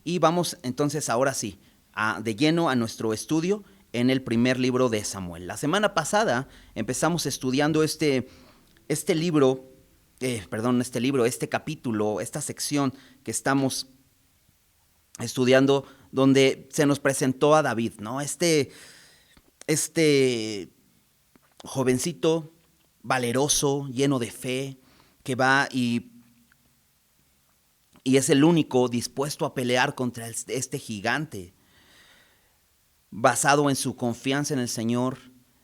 y vamos entonces ahora sí, de lleno a nuestro estudio en el primer libro de Samuel. La semana pasada empezamos estudiando este capítulo, esta sección que estamos estudiando, donde se nos presentó a David, ¿no? Este jovencito, valeroso, lleno de fe, que va y es el único dispuesto a pelear contra este gigante, basado en su confianza en el Señor.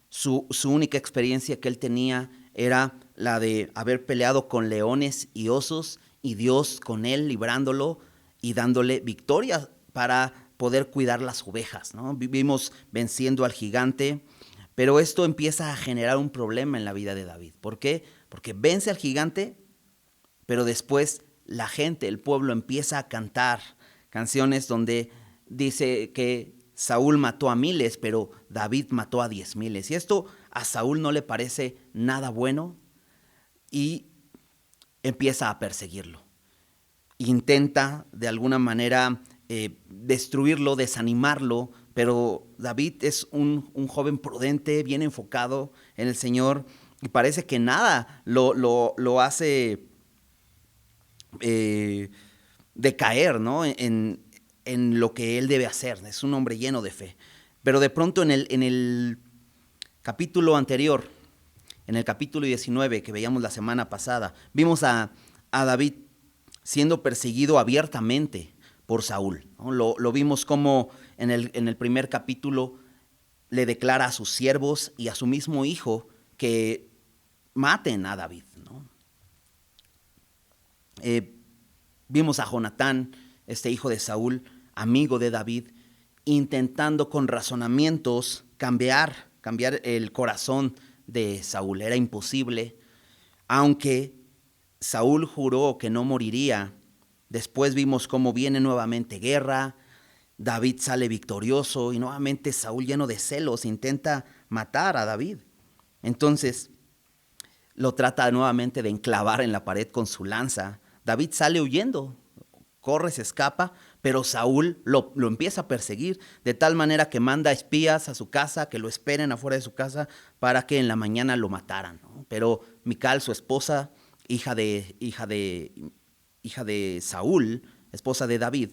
Su única experiencia que él tenía era la de haber peleado con leones y osos, y Dios con él librándolo y dándole victoria para poder cuidar las ovejas, ¿no? Vivimos venciendo al gigante, pero esto empieza a generar un problema en la vida de David. ¿Por qué? Porque vence al gigante, pero después la gente, el pueblo, empieza a cantar canciones donde dice que Saúl mató a miles, pero David mató a 10,000. Y esto a Saúl no le parece nada bueno y empieza a perseguirlo. Intenta de alguna manera destruirlo, desanimarlo, pero David es un joven prudente, bien enfocado en el Señor, y parece que nada lo hace decaer, ¿no? En lo que él debe hacer. Es un hombre lleno de fe. Pero de pronto en el capítulo anterior, en el capítulo 19 que veíamos la semana pasada, vimos a David siendo perseguido abiertamente por Saúl, ¿no? Lo vimos como en el primer capítulo le declara a sus siervos y a su mismo hijo que maten a David, ¿no? Vimos a Jonatán, este hijo de Saúl, amigo de David, intentando con razonamientos cambiar el corazón de Saúl. Era imposible, aunque Saúl juró que no moriría. Después vimos cómo viene nuevamente guerra, David sale victorioso y nuevamente Saúl, lleno de celos, intenta matar a David. Entonces lo trata nuevamente de enclavar en la pared con su lanza. David sale huyendo, corre, se escapa, pero Saúl lo empieza a perseguir, de tal manera que manda espías a su casa, que lo esperen afuera de su casa para que en la mañana lo mataran, ¿no? Pero Mical, su esposa, hija de Saúl, esposa de David,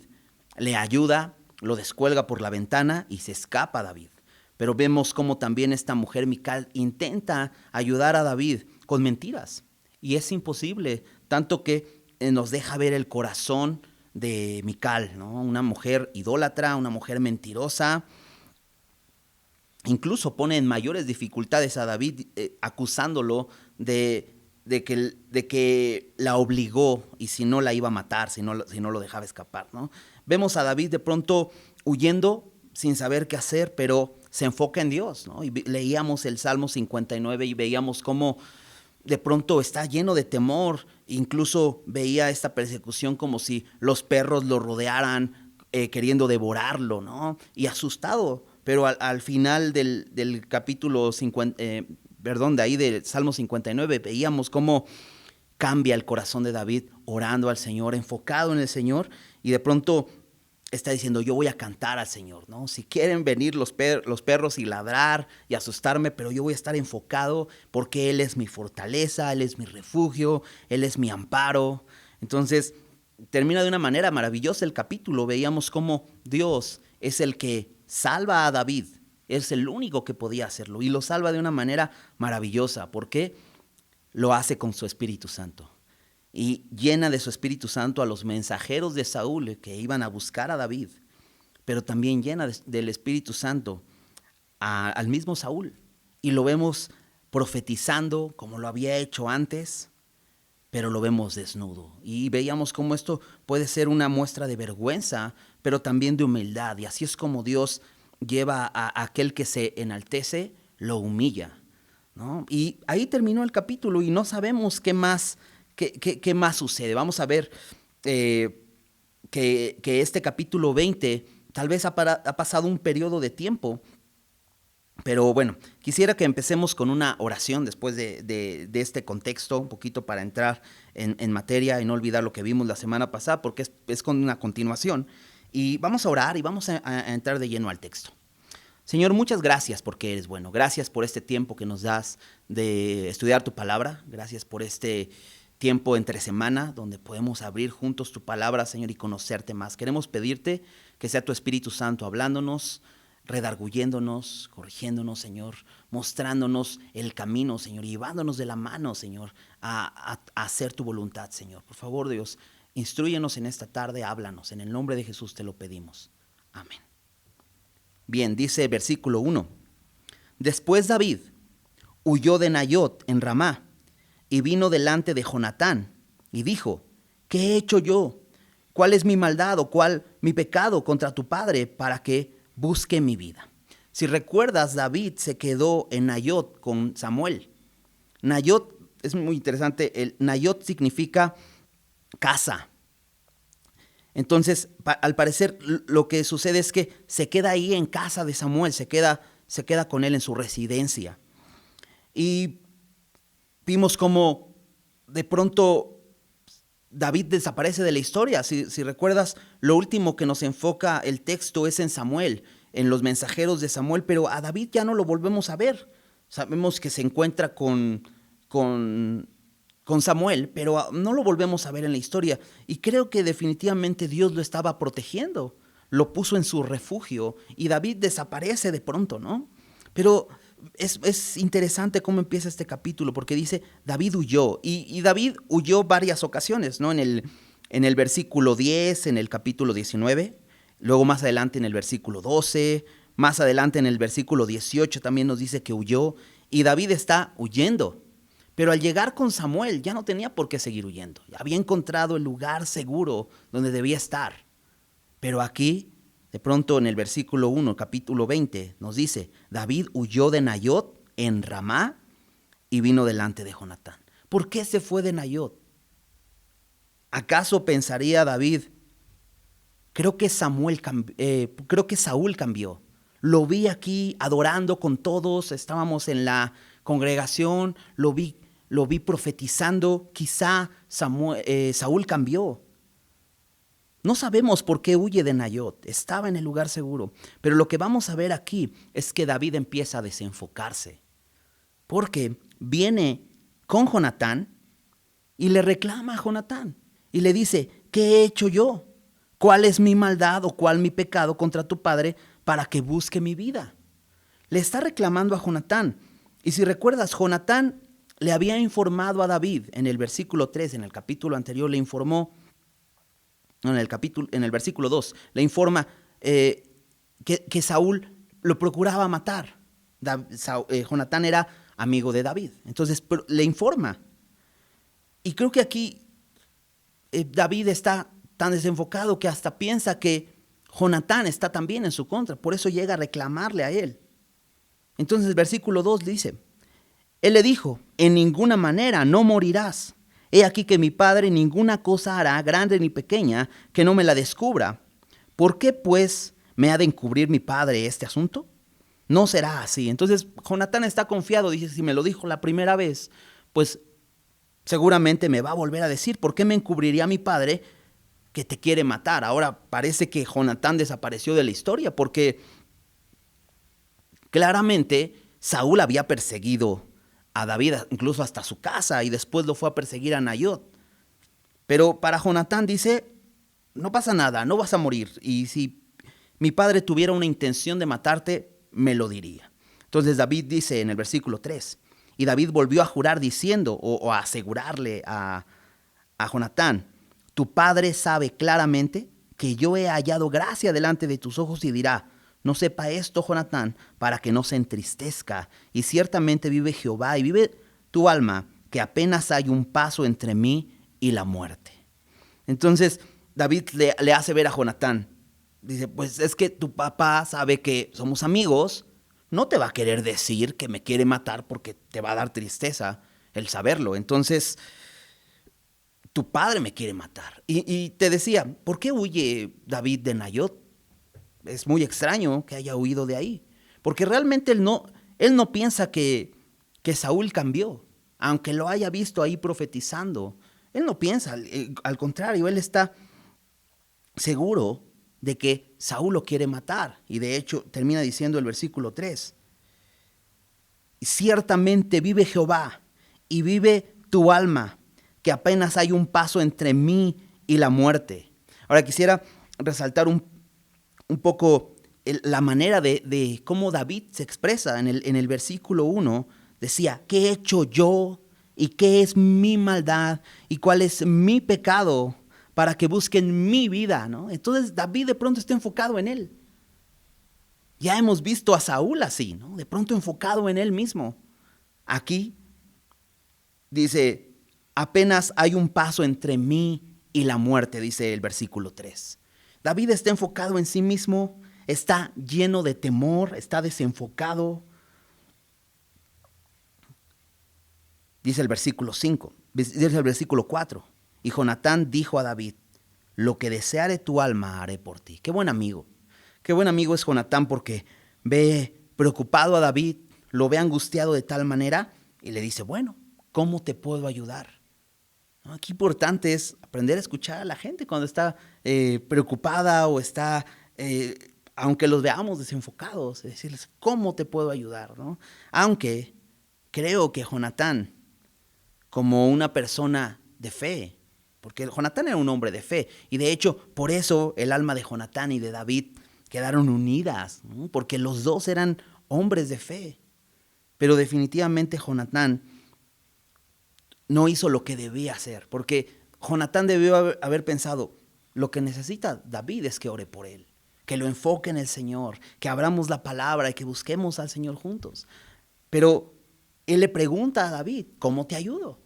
le ayuda, lo descuelga por la ventana y se escapa David. Pero vemos cómo también esta mujer Mical intenta ayudar a David con mentiras, y es imposible, tanto que nos deja ver el corazón de Mical, ¿no? Una mujer idólatra, una mujer mentirosa. Incluso pone en mayores dificultades a David, acusándolo de que la obligó y si no la iba a matar, si no lo dejaba escapar, ¿no? Vemos a David de pronto huyendo sin saber qué hacer, pero se enfoca en Dios, ¿no? Y leíamos el Salmo 59 y veíamos cómo de pronto está lleno de temor. Incluso veía esta persecución como si los perros lo rodearan, queriendo devorarlo, ¿no? Y asustado. Pero al final del capítulo 50, de ahí del Salmo 59, veíamos cómo cambia el corazón de David orando al Señor, enfocado en el Señor, y de pronto está diciendo: yo voy a cantar al Señor, ¿no? Si quieren venir los perros y ladrar y asustarme, pero yo voy a estar enfocado porque Él es mi fortaleza, Él es mi refugio, Él es mi amparo. Entonces termina de una manera maravillosa el capítulo. Veíamos cómo Dios es el que salva a David, es el único que podía hacerlo, y lo salva de una manera maravillosa. ¿Por qué? Lo hace con su Espíritu Santo. Y llena de su Espíritu Santo a los mensajeros de Saúl que iban a buscar a David, pero también llena del Espíritu Santo al mismo Saúl. Y lo vemos profetizando como lo había hecho antes, pero lo vemos desnudo. Y veíamos cómo esto puede ser una muestra de vergüenza, pero también de humildad. Y así es como Dios lleva a aquel que se enaltece, lo humilla, ¿no? Y ahí terminó el capítulo y no sabemos qué más sucede. Vamos a ver que este capítulo 20 tal vez ha pasado un periodo de tiempo. Pero bueno, quisiera que empecemos con una oración después de este contexto, un poquito para entrar en materia y no olvidar lo que vimos la semana pasada, porque es con una continuación. Y vamos a orar y vamos a entrar de lleno al texto. Señor, muchas gracias porque eres bueno. Gracias por este tiempo que nos das de estudiar tu palabra. Gracias por este tiempo entre semana donde podemos abrir juntos tu palabra, Señor, y conocerte más. Queremos pedirte que sea tu Espíritu Santo hablándonos, redarguyéndonos, corrigiéndonos, Señor, mostrándonos el camino, Señor, y llevándonos de la mano, Señor, a hacer tu voluntad, Señor. Por favor, Dios, instrúyenos en esta tarde, háblanos. En el nombre de Jesús te lo pedimos. Amén. Bien, dice el versículo 1. Después David huyó de Nayot en Ramá y vino delante de Jonatán y dijo, ¿qué he hecho yo? ¿Cuál es mi maldad o cuál mi pecado contra tu padre para que busque mi vida? Si recuerdas, David se quedó en Nayot con Samuel. Nayot es muy interesante. El Nayot significa casa. Entonces, al parecer, lo que sucede es que se queda ahí en casa de Samuel, se queda con él en su residencia. Y vimos cómo de pronto David desaparece de la historia. Si recuerdas, lo último que nos enfoca el texto es en Samuel, en los mensajeros de Samuel, pero a David ya no lo volvemos a ver. Sabemos que se encuentra con Samuel, pero no lo volvemos a ver en la historia. Y creo que definitivamente Dios lo estaba protegiendo, lo puso en su refugio y David desaparece de pronto, ¿no? Pero es interesante cómo empieza este capítulo, porque dice, David huyó, y David huyó varias ocasiones, ¿no? En el versículo 10, en el capítulo 19, luego más adelante en el versículo 12, más adelante en el versículo 18 también nos dice que huyó, y David está huyendo. Pero al llegar con Samuel ya no tenía por qué seguir huyendo. Había encontrado el lugar seguro donde debía estar. Pero aquí, de pronto en el versículo 1, capítulo 20, nos dice, David huyó de Nayot en Ramá y vino delante de Jonatán. ¿Por qué se fue de Nayot? ¿Acaso pensaría David, creo que Saúl cambió? Lo vi aquí adorando con todos, estábamos en la congregación, lo vi profetizando, quizá Saúl cambió. No sabemos por qué huye de Nayot, estaba en el lugar seguro. Pero lo que vamos a ver aquí es que David empieza a desenfocarse. Porque viene con Jonatán y le reclama a Jonatán. Y le dice, ¿qué he hecho yo? ¿Cuál es mi maldad o cuál mi pecado contra tu padre para que busque mi vida? Le está reclamando a Jonatán. Y si recuerdas, Jonatán le había informado a David en el versículo 3, en el capítulo anterior le informó, en el versículo 2, le informa que Saúl lo procuraba matar. Jonatán era amigo de David, entonces le informa. Y creo que aquí David está tan desenfocado que hasta piensa que Jonatán está también en su contra, por eso llega a reclamarle a él. Entonces el versículo 2 dice, él le dijo, en ninguna manera no morirás. He aquí que mi padre ninguna cosa hará, grande ni pequeña, que no me la descubra. ¿Por qué, pues, me ha de encubrir mi padre este asunto? No será así. Entonces, Jonatán está confiado. Dice, si me lo dijo la primera vez, pues seguramente me va a volver a decir, ¿por qué me encubriría mi padre que te quiere matar? Ahora parece que Jonatán desapareció de la historia, porque claramente Saúl había perseguido a David, incluso hasta su casa, y después lo fue a perseguir a Nayot. Pero para Jonatán dice, no pasa nada, no vas a morir, y si mi padre tuviera una intención de matarte, me lo diría. Entonces David dice en el versículo 3, y David volvió a jurar diciendo, o a asegurarle a Jonatán, tu padre sabe claramente que yo he hallado gracia delante de tus ojos y dirá, no sepa esto, Jonatán, para que no se entristezca. Y ciertamente vive Jehová y vive tu alma, que apenas hay un paso entre mí y la muerte. Entonces David le hace ver a Jonatán. Dice, pues es que tu papá sabe que somos amigos. No te va a querer decir que me quiere matar porque te va a dar tristeza el saberlo. Entonces, tu padre me quiere matar. Y te decía, ¿por qué huye David de Nayot? Es muy extraño que haya huido de ahí, porque realmente él no piensa que Saúl cambió, aunque lo haya visto ahí profetizando. Él no piensa, al contrario, él está seguro de que Saúl lo quiere matar. Y de hecho termina diciendo el versículo 3. Ciertamente vive Jehová y vive tu alma, que apenas hay un paso entre mí y la muerte. Ahora quisiera resaltar un poco la manera de cómo David se expresa en el versículo 1. Decía, ¿qué he hecho yo? ¿Y qué es mi maldad? ¿Y cuál es mi pecado para que busquen mi vida? ¿No? Entonces David de pronto está enfocado en él. Ya hemos visto a Saúl así, ¿no? De pronto enfocado en él mismo. Aquí dice, apenas hay un paso entre mí y la muerte, dice el versículo 3. David está enfocado en sí mismo, está lleno de temor, está desenfocado. Dice el versículo 5, dice el versículo 4. Y Jonatán dijo a David, lo que deseare tu alma haré por ti. Qué buen amigo es Jonatán, porque ve preocupado a David, lo ve angustiado de tal manera y le dice, bueno, ¿cómo te puedo ayudar? ¿No? Qué importante es aprender a escuchar a la gente cuando está preocupada o está, aunque los veamos desenfocados, decirles, ¿cómo te puedo ayudar? ¿No? Aunque creo que Jonatán, como una persona de fe, porque Jonatán era un hombre de fe, y de hecho por eso el alma de Jonatán y de David quedaron unidas, ¿no? Porque los dos eran hombres de fe. Pero definitivamente Jonatán no hizo lo que debía hacer, porque Jonatán debió haber pensado, lo que necesita David es que ore por él, que lo enfoque en el Señor, que abramos la palabra y que busquemos al Señor juntos. Pero él le pregunta a David, ¿cómo te ayudo?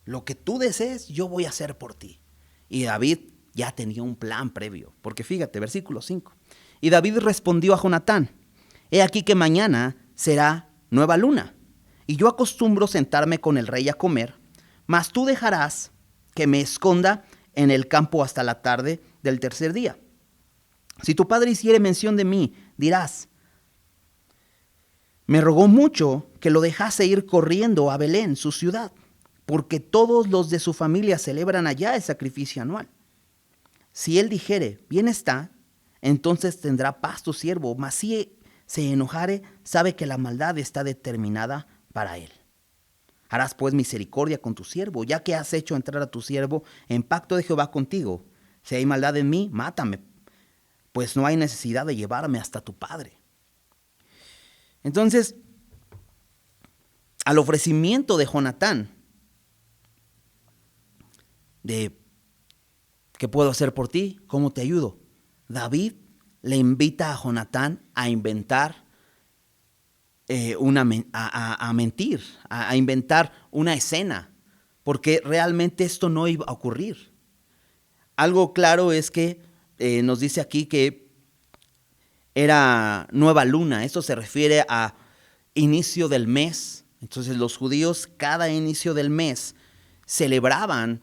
Lo que tú desees, yo voy a hacer por ti. Y David ya tenía un plan previo, porque fíjate, versículo 5. Y David respondió a Jonatán, he aquí que mañana será nueva luna, y yo acostumbro sentarme con el rey a comer, mas tú dejarás que me esconda en el campo hasta la tarde del tercer día. Si tu padre hiciere mención de mí, dirás, me rogó mucho que lo dejase ir corriendo a Belén, su ciudad, porque todos los de su familia celebran allá el sacrificio anual. Si él dijere, bien está, entonces tendrá paz tu siervo, mas si se enojare, sabe que la maldad está determinada para él. Harás pues misericordia con tu siervo, ya que has hecho entrar a tu siervo en pacto de Jehová contigo. Si hay maldad en mí, mátame, pues no hay necesidad de llevarme hasta tu padre. Entonces, al ofrecimiento de Jonatán, de ¿qué puedo hacer por ti? ¿Cómo te ayudo? David le invita a Jonatán a inventar mentir, a inventar una escena, porque realmente esto no iba a ocurrir. Algo claro es que nos dice aquí que era nueva luna. Esto se refiere a inicio del mes. Entonces los judíos cada inicio del mes celebraban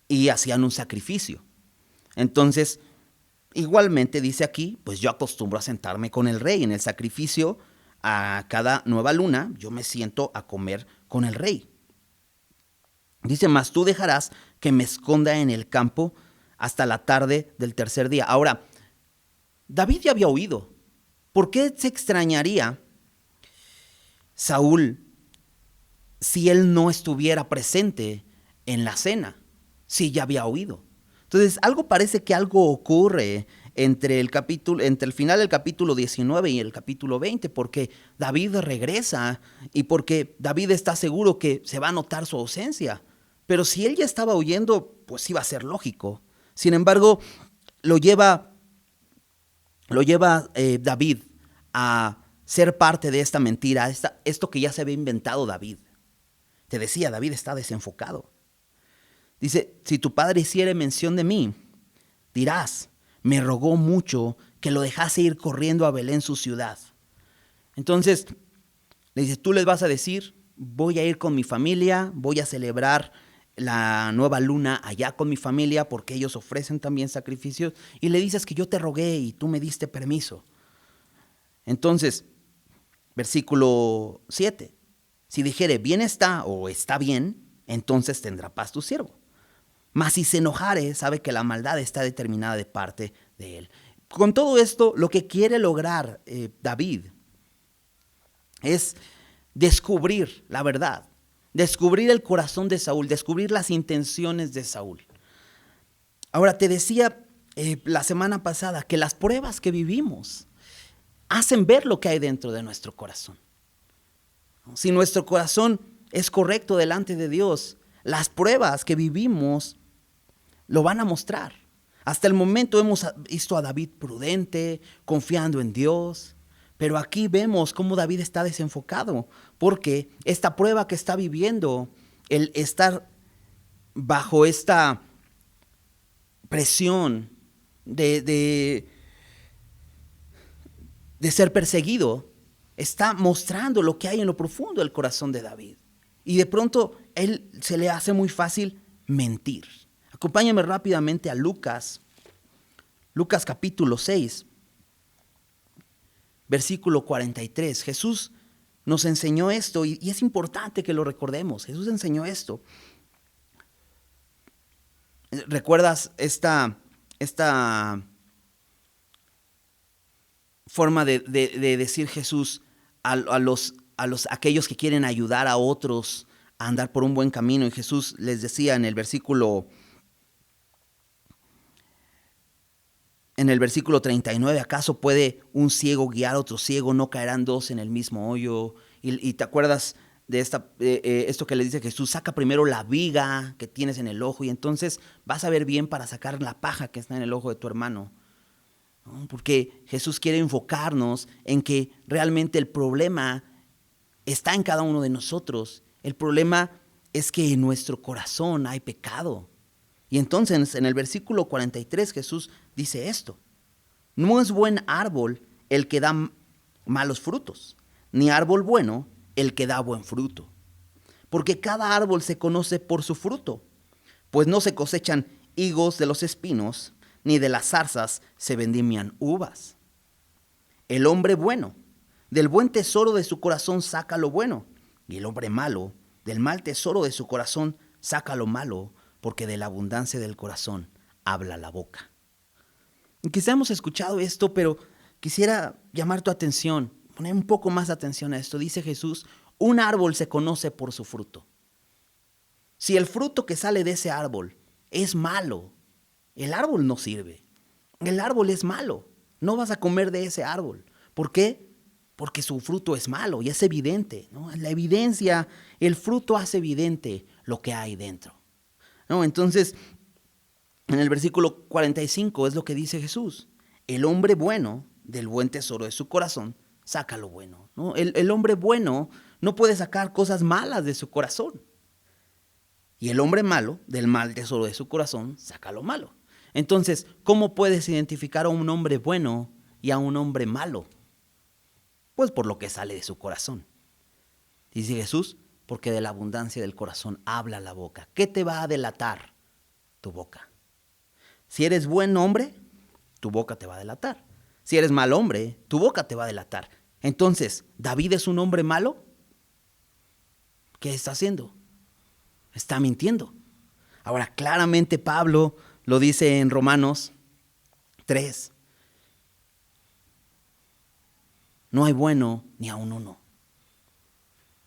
y hacían un sacrificio. Entonces, igualmente dice aquí, pues yo acostumbro a sentarme con el rey en el sacrificio. A cada nueva luna yo me siento a comer con el rey. Dice, mas tú dejarás que me esconda en el campo hasta la tarde del tercer día. Ahora, David ya había oído. ¿Por qué se extrañaría Saúl si él no estuviera presente en la cena? Si ya había oído. Entonces, parece que algo ocurre entre el final del capítulo 19 y el capítulo 20, porque David regresa y porque David está seguro que se va a notar su ausencia. Pero si él ya estaba huyendo, pues iba a ser lógico. Sin embargo, lo lleva David a ser parte de esta mentira, esto que ya se había inventado David. Te decía, David está desenfocado. Dice, si tu padre hiciere mención de mí, dirás, me rogó mucho que lo dejase ir corriendo a Belén, su ciudad. Entonces, le dice, tú les vas a decir, voy a ir con mi familia, voy a celebrar la nueva luna allá con mi familia, porque ellos ofrecen también sacrificios, y le dices que yo te rogué y tú me diste permiso. Entonces, versículo 7, si dijere, bien está o está bien, entonces tendrá paz tu siervo. Mas si se enojare, sabe que la maldad está determinada de parte de él. Con todo esto, lo que quiere lograr David es descubrir la verdad, descubrir el corazón de Saúl, descubrir las intenciones de Saúl. Ahora, te decía la semana pasada que las pruebas que vivimos hacen ver lo que hay dentro de nuestro corazón. Si nuestro corazón es correcto delante de Dios, las pruebas que vivimos lo van a mostrar. Hasta el momento hemos visto a David prudente, confiando en Dios, pero aquí vemos cómo David está desenfocado, porque esta prueba que está viviendo, el estar bajo esta presión de ser perseguido, está mostrando lo que hay en lo profundo del corazón de David. Y de pronto él se le hace muy fácil mentir. Acompáñame rápidamente a Lucas capítulo 6, versículo 43. Jesús nos enseñó esto y es importante que lo recordemos. Jesús enseñó esto. ¿Recuerdas esta forma de decir Jesús a aquellos que quieren ayudar a otros a andar por un buen camino? Y Jesús les decía en el versículo 39, ¿acaso puede un ciego guiar a otro ciego? ¿No caerán dos en el mismo hoyo? Y te acuerdas de esto que le dice Jesús: saca primero la viga que tienes en el ojo y entonces vas a ver bien para sacar la paja que está en el ojo de tu hermano. ¿No? Porque Jesús quiere enfocarnos en que realmente el problema está en cada uno de nosotros. El problema es que en nuestro corazón hay pecado. Y entonces en el versículo 43 Jesús dice esto: no es buen árbol el que da malos frutos, ni árbol bueno el que da buen fruto. Porque cada árbol se conoce por su fruto, pues no se cosechan higos de los espinos, ni de las zarzas se vendimian uvas. El hombre bueno, del buen tesoro de su corazón saca lo bueno, y el hombre malo, del mal tesoro de su corazón saca lo malo, porque de la abundancia del corazón habla la boca. Y quizá hemos escuchado esto, pero quisiera llamar tu atención, poner un poco más atención a esto. Dice Jesús: un árbol se conoce por su fruto. Si el fruto que sale de ese árbol es malo, el árbol no sirve. El árbol es malo. No vas a comer de ese árbol. ¿Por qué? Porque su fruto es malo y es evidente, ¿no? La evidencia, el fruto hace evidente lo que hay dentro, ¿no? Entonces, en el versículo 45 es lo que dice Jesús: el hombre bueno, del buen tesoro de su corazón, saca lo bueno, ¿no? El hombre bueno no puede sacar cosas malas de su corazón. Y el hombre malo, del mal tesoro de su corazón, saca lo malo. Entonces, ¿cómo puedes identificar a un hombre bueno y a un hombre malo? Pues por lo que sale de su corazón. Dice Jesús: porque de la abundancia del corazón habla la boca. ¿Qué te va a delatar? Tu boca. Si eres buen hombre, tu boca te va a delatar. Si eres mal hombre, tu boca te va a delatar. Entonces, ¿David es un hombre malo? ¿Qué está haciendo? Está mintiendo. Ahora, claramente Pablo lo dice en Romanos 3. No hay bueno ni aun uno.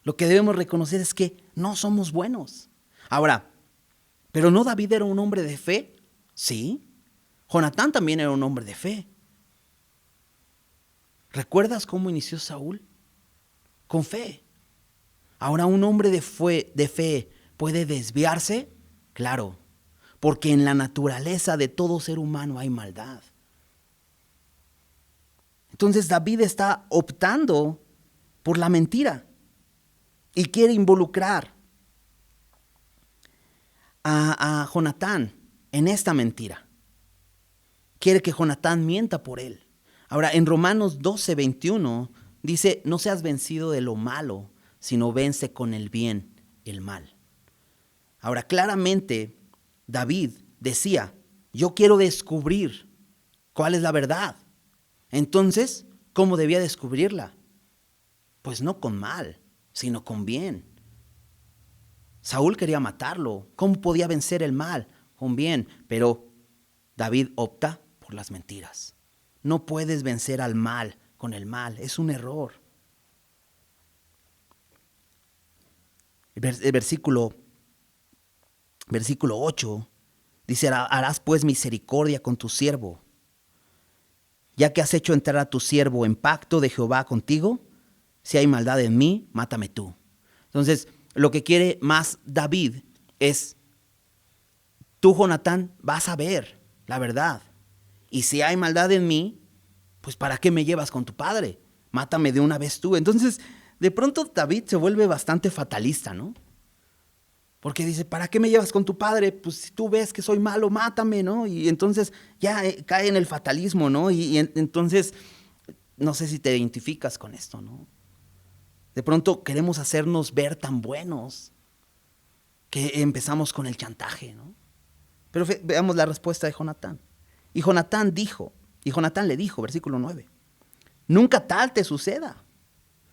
Lo que debemos reconocer es que no somos buenos. Ahora, ¿pero no David era un hombre de fe? Sí. Jonatán también era un hombre de fe. ¿Recuerdas cómo inició Saúl? Con fe. Ahora, ¿un hombre de fe puede desviarse? Claro, porque en la naturaleza de todo ser humano hay maldad. Entonces David está optando por la mentira y quiere involucrar a Jonatán en esta mentira. Quiere que Jonatán mienta por él. Ahora, en Romanos 12:21 dice: no seas vencido de lo malo, sino vence con el bien el mal. Ahora, claramente David decía: yo quiero descubrir cuál es la verdad. Entonces, ¿cómo debía descubrirla? Pues no con mal, sino con bien. Saúl quería matarlo. ¿Cómo podía vencer el mal? Con bien. Pero David opta por las mentiras. No puedes vencer al mal con el mal. Es un error. El versículo 8 dice: harás pues misericordia con tu siervo, ya que has hecho entrar a tu siervo en pacto de Jehová contigo. Si hay maldad en mí, mátame tú. Entonces, lo que quiere más David es: tú, Jonatán, vas a ver la verdad. Y si hay maldad en mí, pues ¿para qué me llevas con tu padre? Mátame de una vez tú. Entonces, de pronto David se vuelve bastante fatalista, ¿no? Porque dice: ¿para qué me llevas con tu padre? Pues si tú ves que soy malo, mátame, ¿no? Y entonces ya cae en el fatalismo, ¿no? Entonces, no sé si te identificas con esto, ¿no? De pronto queremos hacernos ver tan buenos que empezamos con el chantaje, ¿no? Pero veamos la respuesta de Jonatán. Y Jonatán le dijo, versículo 9: nunca tal te suceda.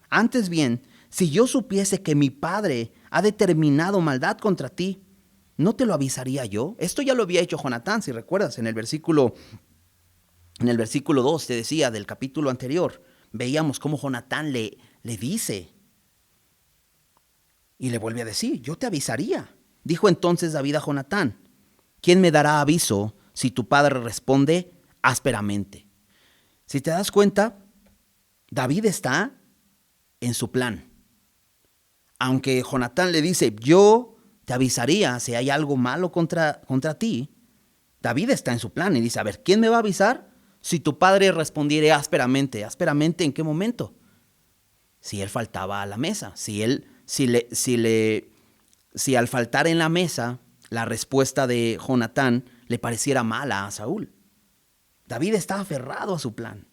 Antes bien, si yo supiese que mi padre ha determinado maldad contra ti, ¿no te lo avisaría yo? Esto ya lo había hecho Jonatán, si recuerdas, en el versículo 2 te decía del capítulo anterior. Veíamos cómo Jonatán le dice y le vuelve a decir: yo te avisaría. Dijo entonces David a Jonatán: ¿quién me dará aviso si tu padre responde ásperamente? Si te das cuenta, David está en su plan. Aunque Jonatán le dice: yo te avisaría si hay algo malo contra ti, David está en su plan y dice: a ver, ¿quién me va a avisar si tu padre respondiere ásperamente? ¿Ásperamente en qué momento? Si él faltaba a la mesa, si al faltar en la mesa la respuesta de Jonatán le pareciera mala a Saúl. David está aferrado a su plan.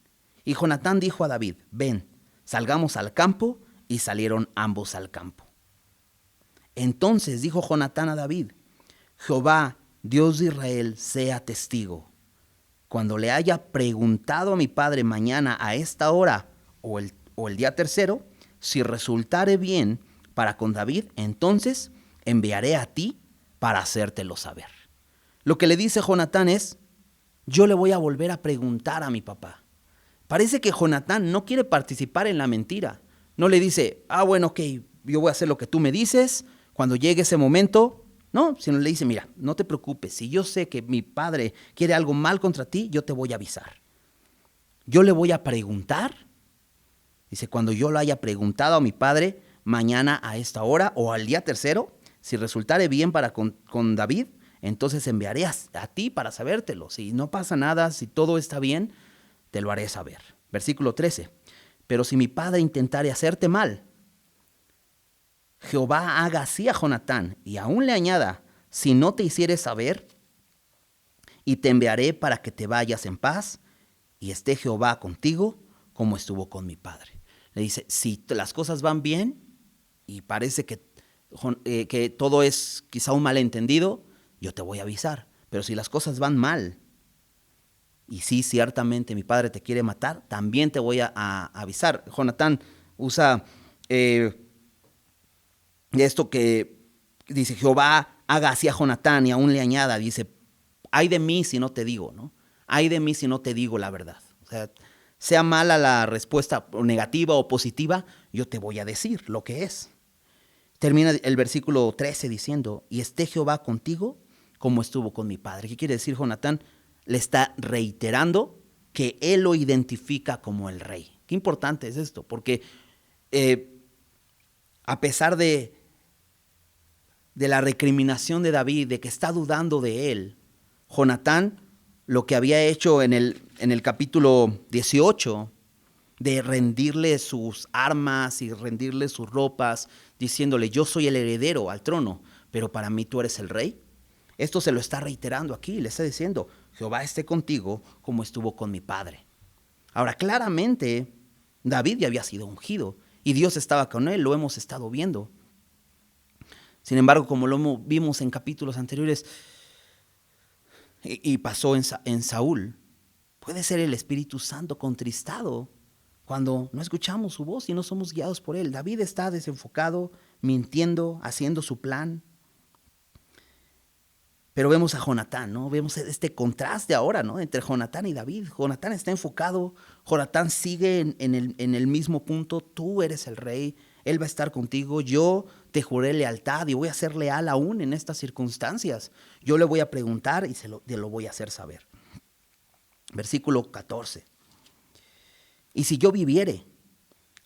Y Jonatán dijo a David: ven, salgamos al campo. Y salieron ambos al campo. Entonces dijo Jonatán a David: Jehová, Dios de Israel, sea testigo. Cuando le haya preguntado a mi padre mañana a esta hora o el día tercero, si resultare bien para con David, entonces enviaré a ti para hacértelo saber. Lo que le dice Jonatán es: yo le voy a volver a preguntar a mi papá. Parece que Jonatán no quiere participar en la mentira. No le dice: bueno, ok, yo voy a hacer lo que tú me dices cuando llegue ese momento. No, sino le dice: mira, no te preocupes, si yo sé que mi padre quiere algo mal contra ti, yo te voy a avisar. Yo le voy a preguntar. Dice: cuando yo lo haya preguntado a mi padre mañana a esta hora o al día tercero, si resultare bien para con David, entonces enviaré a ti para sabértelo. Si no pasa nada, si todo está bien, te lo haré saber. Versículo 13. Pero si mi padre intentare hacerte mal, Jehová haga así a Jonatán, y aún le añada: si no te hicieres saber, y te enviaré para que te vayas en paz, y esté Jehová contigo, como estuvo con mi padre. Le dice: si las cosas van bien, y parece que todo es quizá un malentendido, yo te voy a avisar. Pero si las cosas van mal, y sí, ciertamente mi padre te quiere matar, también te voy a avisar. Jonatán usa esto que dice: Jehová haga así a Jonatán, y aún le añada, dice: ay de mí si no te digo, ¿no? Ay de mí si no te digo la verdad. O sea mala la respuesta negativa o positiva, yo te voy a decir lo que es. Termina el versículo 13 diciendo: y esté Jehová contigo como estuvo con mi padre. ¿Qué quiere decir Jonatán? Le está reiterando que él lo identifica como el rey. Qué importante es esto, porque a pesar de la recriminación de David, de que está dudando de él, Jonatán, lo que había hecho en el capítulo 18, de rendirle sus armas y rendirle sus ropas, diciéndole: yo soy el heredero al trono, pero para mí tú eres el rey. Esto se lo está reiterando aquí, le está diciendo: Jehová esté contigo como estuvo con mi padre. Ahora, claramente, David ya había sido ungido y Dios estaba con él, lo hemos estado viendo. Sin embargo, como lo vimos en capítulos anteriores y pasó en Saúl, puede ser el Espíritu Santo contristado cuando no escuchamos su voz y no somos guiados por él. David está desenfocado, mintiendo, haciendo su plan. Pero vemos a Jonatán, ¿no? Vemos este contraste ahora, ¿no? Entre Jonatán y David. Jonatán está enfocado, Jonatán sigue en el mismo punto. Tú eres el rey, él va a estar contigo. Yo te juré lealtad y voy a ser leal aún en estas circunstancias. Yo le voy a preguntar y te lo voy a hacer saber. Versículo 14. Y si yo viviere,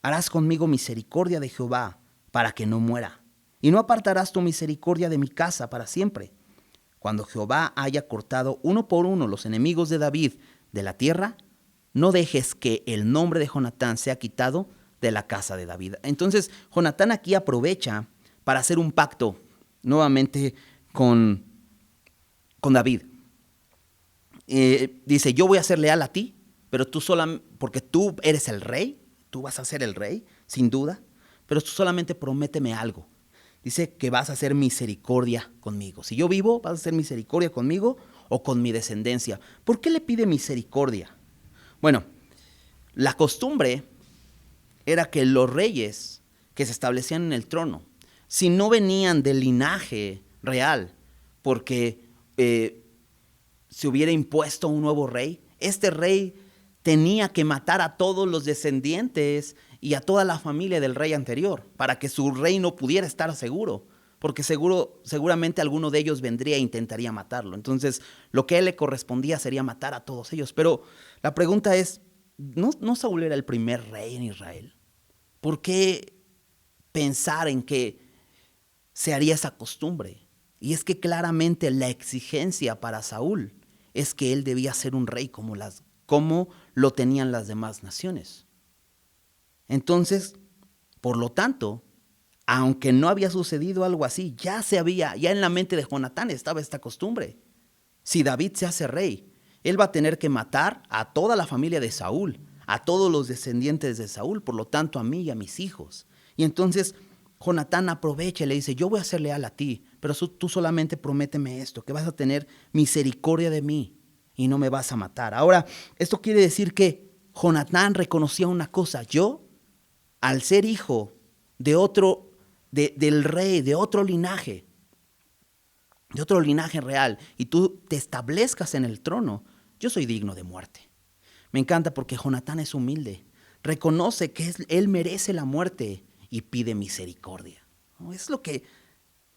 harás conmigo misericordia de Jehová para que no muera. Y no apartarás tu misericordia de mi casa para siempre. Cuando Jehová haya cortado uno por uno los enemigos de David de la tierra, no dejes que el nombre de Jonatán sea quitado de la casa de David. Entonces, Jonatán aquí aprovecha para hacer un pacto nuevamente con David. Dice, yo voy a ser leal a ti, pero tú solamente, porque tú eres el rey, tú vas a ser el rey, sin duda, pero tú solamente prométeme algo. Dice que vas a hacer misericordia conmigo. Si yo vivo, vas a hacer misericordia conmigo o con mi descendencia. ¿Por qué le pide misericordia? Bueno, la costumbre era que los reyes que se establecían en el trono, si no venían del linaje real, porque se hubiera impuesto un nuevo rey, este rey tenía que matar a todos los descendientes y a toda la familia del rey anterior para que su reino pudiera estar seguro, porque seguramente alguno de ellos vendría e intentaría matarlo. Entonces, lo que a él le correspondía sería matar a todos ellos. Pero la pregunta es, ¿no Saúl era el primer rey en Israel? ¿Por qué pensar en que se haría esa costumbre? Y es que claramente la exigencia para Saúl es que él debía ser un rey como lo tenían las demás naciones. Entonces, por lo tanto, aunque no había sucedido algo así, ya en la mente de Jonatán estaba esta costumbre. Si David se hace rey, él va a tener que matar a toda la familia de Saúl, a todos los descendientes de Saúl, por lo tanto a mí y a mis hijos. Y entonces Jonatán aprovecha y le dice, yo voy a ser leal a ti, pero tú solamente prométeme esto, que vas a tener misericordia de mí y no me vas a matar. Ahora, esto quiere decir que Jonatán reconocía una cosa: yo, al ser hijo del rey, de otro linaje real, y tú te establezcas en el trono, yo soy digno de muerte. Me encanta porque Jonatán es humilde, reconoce que él merece la muerte y pide misericordia. ¿No? Es lo que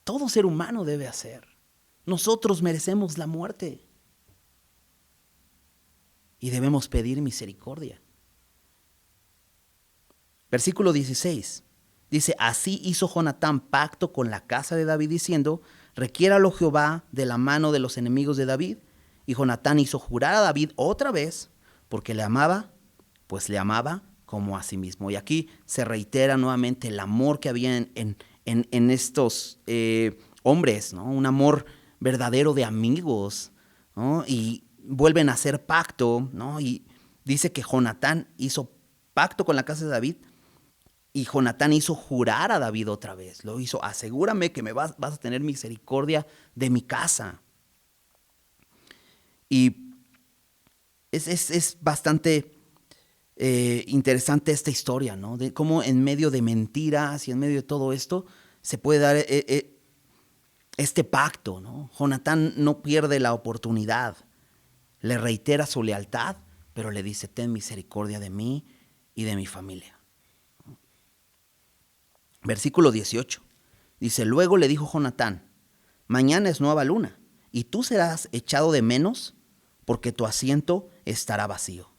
todo ser humano debe hacer. Nosotros merecemos la muerte y debemos pedir misericordia. Versículo 16 dice, así hizo Jonatán pacto con la casa de David diciendo, requiéralo Jehová de la mano de los enemigos de David. Y Jonatán hizo jurar a David otra vez, porque le amaba, pues le amaba como a sí mismo. Y aquí se reitera nuevamente el amor que había en estos hombres, ¿no? Un amor verdadero de amigos, ¿no? Y vuelven a hacer pacto, ¿no? Y dice que Jonatán hizo pacto con la casa de David. Y Jonatán hizo jurar a David otra vez. Lo hizo, asegúrame que vas a tener misericordia de mi casa. Y es bastante interesante esta historia, ¿no? De cómo en medio de mentiras y en medio de todo esto se puede dar este pacto, ¿no? Jonatán no pierde la oportunidad. Le reitera su lealtad, pero le dice, ten misericordia de mí y de mi familia. Versículo 18. Dice, luego le dijo Jonatán, mañana es nueva luna, y tú serás echado de menos, porque tu asiento estará vacío.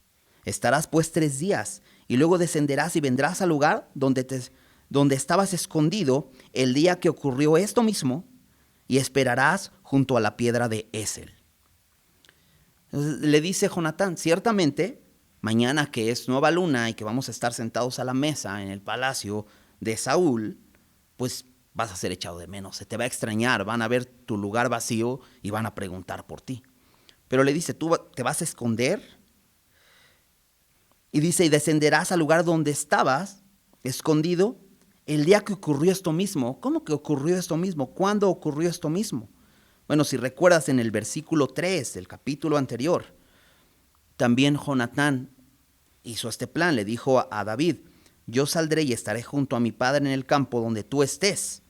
Estarás pues 3 días, y luego descenderás y vendrás al lugar donde estabas escondido el día que ocurrió esto mismo, y esperarás junto a la piedra de Esel. Entonces, le dice Jonatán, ciertamente, mañana que es nueva luna y que vamos a estar sentados a la mesa en el palacio de Saúl, pues vas a ser echado de menos, se te va a extrañar, van a ver tu lugar vacío y van a preguntar por ti. Pero le dice, tú te vas a esconder, y dice, y descenderás al lugar donde estabas escondido el día que ocurrió esto mismo. ¿Cómo que ocurrió esto mismo? ¿Cuándo ocurrió esto mismo? Bueno, si recuerdas en el versículo 3 del capítulo anterior, también Jonatán hizo este plan, le dijo a David, yo saldré y estaré junto a mi padre en el campo donde tú estés.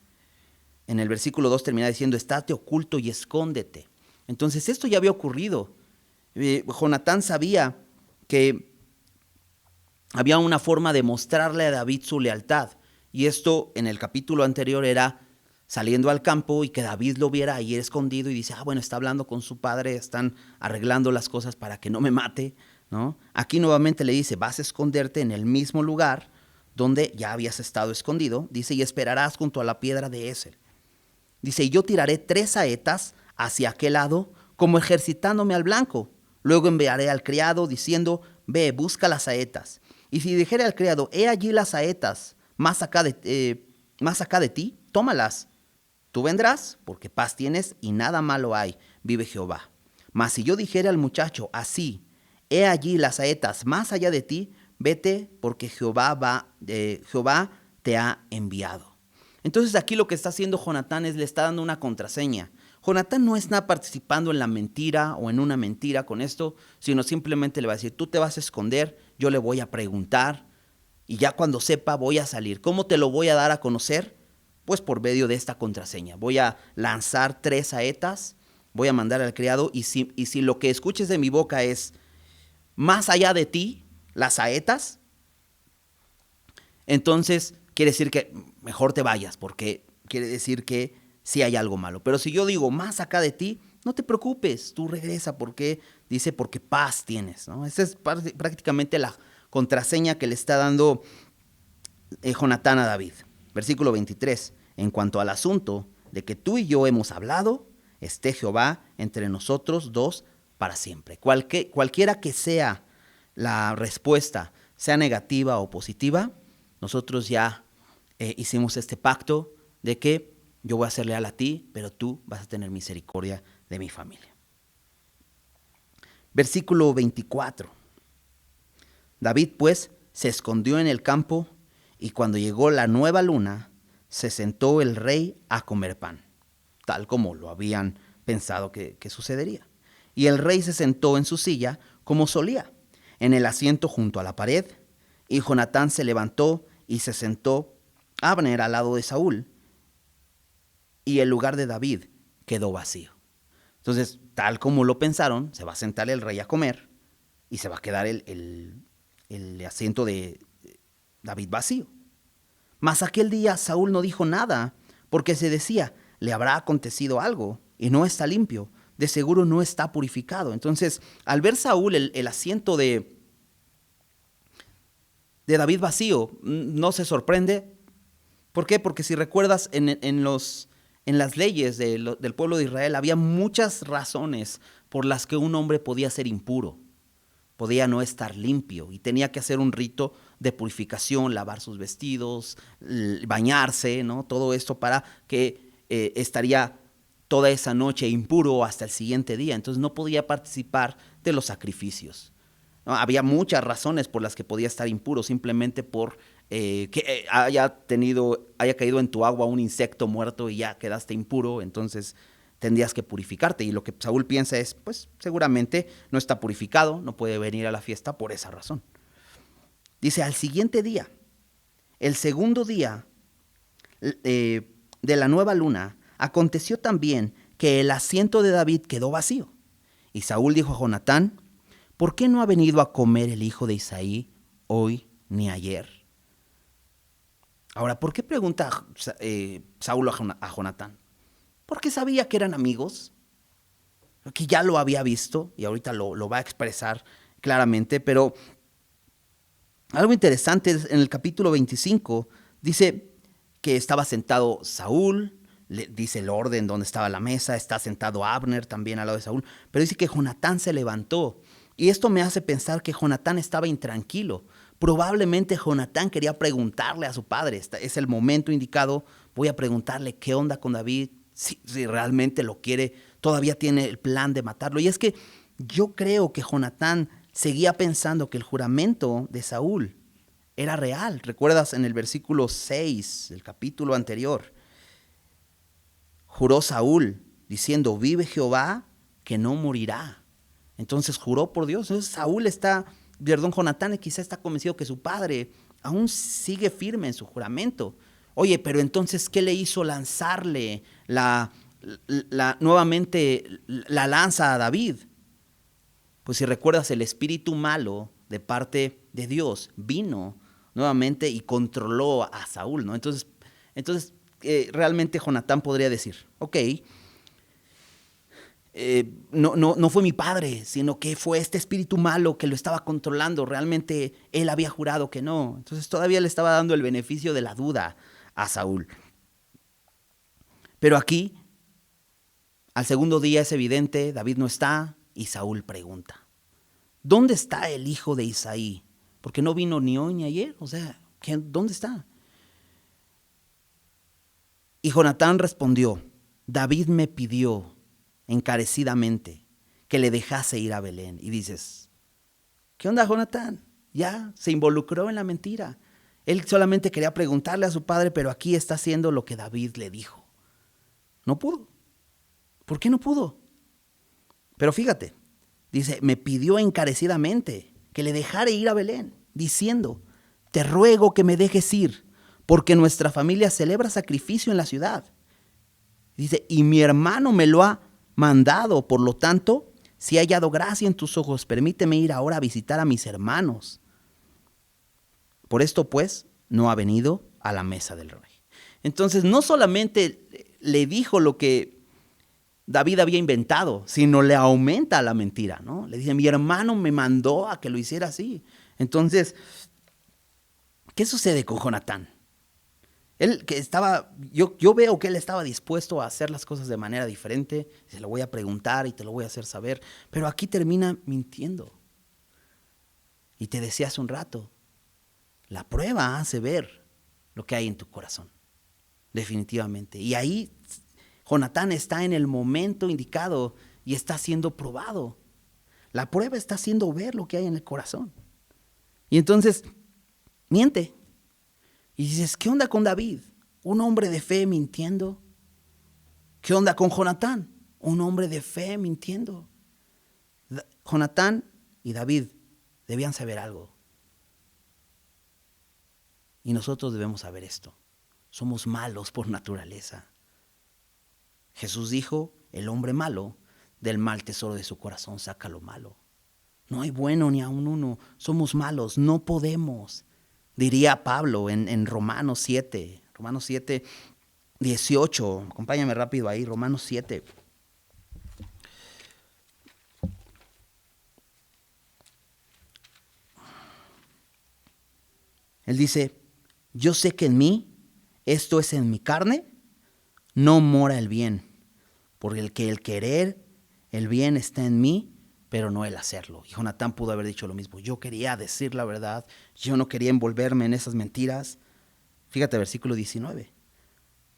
En el versículo 2 termina diciendo, estate oculto y escóndete. Entonces esto ya había ocurrido. Jonatán sabía que había una forma de mostrarle a David su lealtad. Y esto en el capítulo anterior era saliendo al campo y que David lo viera ahí escondido y dice, bueno, está hablando con su padre, están arreglando las cosas para que no me mate, ¿no? Aquí nuevamente le dice, vas a esconderte en el mismo lugar donde ya habías estado escondido. Dice, y esperarás junto a la piedra de Ezel. Dice, y yo tiraré 3 saetas hacia aquel lado, como ejercitándome al blanco. Luego enviaré al criado diciendo, ve, busca las saetas. Y si dijere al criado, he allí las saetas, más acá de ti, tómalas. Tú vendrás, porque paz tienes y nada malo hay, vive Jehová. Mas si yo dijere al muchacho, así, he allí las saetas más allá de ti, vete, porque Jehová te ha enviado. Entonces aquí lo que está haciendo Jonatán es le está dando una contraseña. Jonatán no está participando en la mentira o en una mentira con esto, sino simplemente le va a decir, tú te vas a esconder, yo le voy a preguntar y ya cuando sepa voy a salir. ¿Cómo te lo voy a dar a conocer? Pues por medio de esta contraseña. Voy a lanzar 3 saetas, voy a mandar al criado y si lo que escuches de mi boca es más allá de ti, las saetas, entonces quiere decir que mejor te vayas, porque quiere decir que sí hay algo malo. Pero si yo digo más acá de ti, no te preocupes, tú regresa, porque dice, porque paz tienes, ¿no? Esa es prácticamente la contraseña que le está dando Jonatán a David. Versículo 23, en cuanto al asunto de que tú y yo hemos hablado, esté Jehová entre nosotros dos para siempre. Cualquiera que sea la respuesta, sea negativa o positiva, nosotros ya hicimos este pacto de que yo voy a ser leal a ti, pero tú vas a tener misericordia de mi familia. Versículo 24. David pues se escondió en el campo y cuando llegó la nueva luna, se sentó el rey a comer pan, tal como lo habían pensado que sucedería. Y el rey se sentó en su silla como solía, en el asiento junto a la pared, y Jonatán se levantó y se sentó Abner al lado de Saúl, y el lugar de David quedó vacío. Entonces, tal como lo pensaron, se va a sentar el rey a comer y se va a quedar el asiento de David vacío. Mas aquel día Saúl no dijo nada, porque se decía, le habrá acontecido algo y no está limpio, de seguro no está purificado. Entonces, al ver Saúl el asiento de David vacío, no se sorprende. ¿Por qué? Porque si recuerdas en las leyes del pueblo de Israel había muchas razones por las que un hombre podía ser impuro, podía no estar limpio y tenía que hacer un rito de purificación, lavar sus vestidos, bañarse, ¿no? Todo esto para que estaría toda esa noche impuro hasta el siguiente día. Entonces no podía participar de los sacrificios, ¿no? Había muchas razones por las que podía estar impuro, simplemente por que haya caído en tu agua un insecto muerto y ya quedaste impuro, entonces tendrías que purificarte. Y lo que Saúl piensa es, pues seguramente no está purificado, no puede venir a la fiesta por esa razón. Dice, al siguiente día, el segundo día de la nueva luna, aconteció también que el asiento de David quedó vacío. Y Saúl dijo a Jonatán, ¿por qué no ha venido a comer el hijo de Isaí hoy ni ayer? Ahora, ¿por qué pregunta Saúl a Jonatán? Porque sabía que eran amigos, que ya lo había visto y ahorita lo va a expresar claramente, pero algo interesante es en el capítulo 25, dice que estaba sentado Saúl, dice el orden donde estaba la mesa, está sentado Abner también al lado de Saúl, pero dice que Jonatán se levantó. Y esto me hace pensar que Jonatán estaba intranquilo. Probablemente Jonatán quería preguntarle a su padre, es el momento indicado, voy a preguntarle qué onda con David, si realmente lo quiere, todavía tiene el plan de matarlo. Y es que yo creo que Jonatán seguía pensando que el juramento de Saúl era real. ¿Recuerdas en el versículo 6 del capítulo anterior? Juró Saúl diciendo, vive Jehová que no morirá. Entonces juró por Dios. Entonces Jonatán quizá está convencido que su padre aún sigue firme en su juramento. Oye, pero entonces, ¿qué le hizo lanzarle la nuevamente la lanza a David. Pues si recuerdas, el espíritu malo de parte de Dios vino nuevamente y controló a Saúl, ¿no? Entonces realmente Jonatán podría decir, ok, no fue mi padre, sino que fue este espíritu malo que lo estaba controlando. Realmente él había jurado que no. Entonces todavía le estaba dando el beneficio de la duda a Saúl. Pero aquí, al segundo día es evidente, David no está y Saúl pregunta, ¿dónde está el hijo de Isaí? Porque no vino ni hoy ni ayer. O sea, ¿dónde está? Y Jonatán respondió, David me pidió encarecidamente que le dejase ir a Belén. Y dices, ¿qué onda, Jonatán? Ya se involucró en la mentira. Él solamente quería preguntarle a su padre, pero aquí está haciendo lo que David le dijo. No pudo. ¿Por qué no pudo? Pero fíjate, dice, me pidió encarecidamente que le dejara ir a Belén, diciendo, te ruego que me dejes ir, porque nuestra familia celebra sacrificio en la ciudad. Dice, y mi hermano me lo ha mandado, por lo tanto, si he hallado gracia en tus ojos, permíteme ir ahora a visitar a mis hermanos. Por esto, pues, no ha venido a la mesa del rey. Entonces, no solamente le dijo lo que David había inventado, sino le aumenta la mentira, ¿no? Le dice, mi hermano me mandó a que lo hiciera así. Entonces, ¿qué sucede con Jonatán? Él que estaba, yo veo que él estaba dispuesto a hacer las cosas de manera diferente. Se lo voy a preguntar y te lo voy a hacer saber. Pero aquí termina mintiendo. Y te decía hace un rato, la prueba hace ver lo que hay en tu corazón. Definitivamente. Y ahí Jonatán está en el momento indicado y está siendo probado. La prueba está haciendo ver lo que hay en el corazón. Y entonces, miente. Y dices, ¿qué onda con David? Un hombre de fe mintiendo. ¿Qué onda con Jonatán? Un hombre de fe mintiendo. Jonatán y David debían saber algo. Y nosotros debemos saber esto. Somos malos por naturaleza. Jesús dijo, el hombre malo, del mal tesoro de su corazón saca lo malo. No hay bueno ni aun uno. Somos malos, no podemos. Diría Pablo en Romanos 7, 18. Acompáñame rápido ahí, Romanos 7. Él dice, yo sé que en mí, esto es en mi carne, no mora el bien, porque el querer el bien está en mí, pero no el hacerlo. Y Jonatán pudo haber dicho lo mismo. Yo quería decir la verdad, yo no quería envolverme en esas mentiras. Fíjate, versículo 19.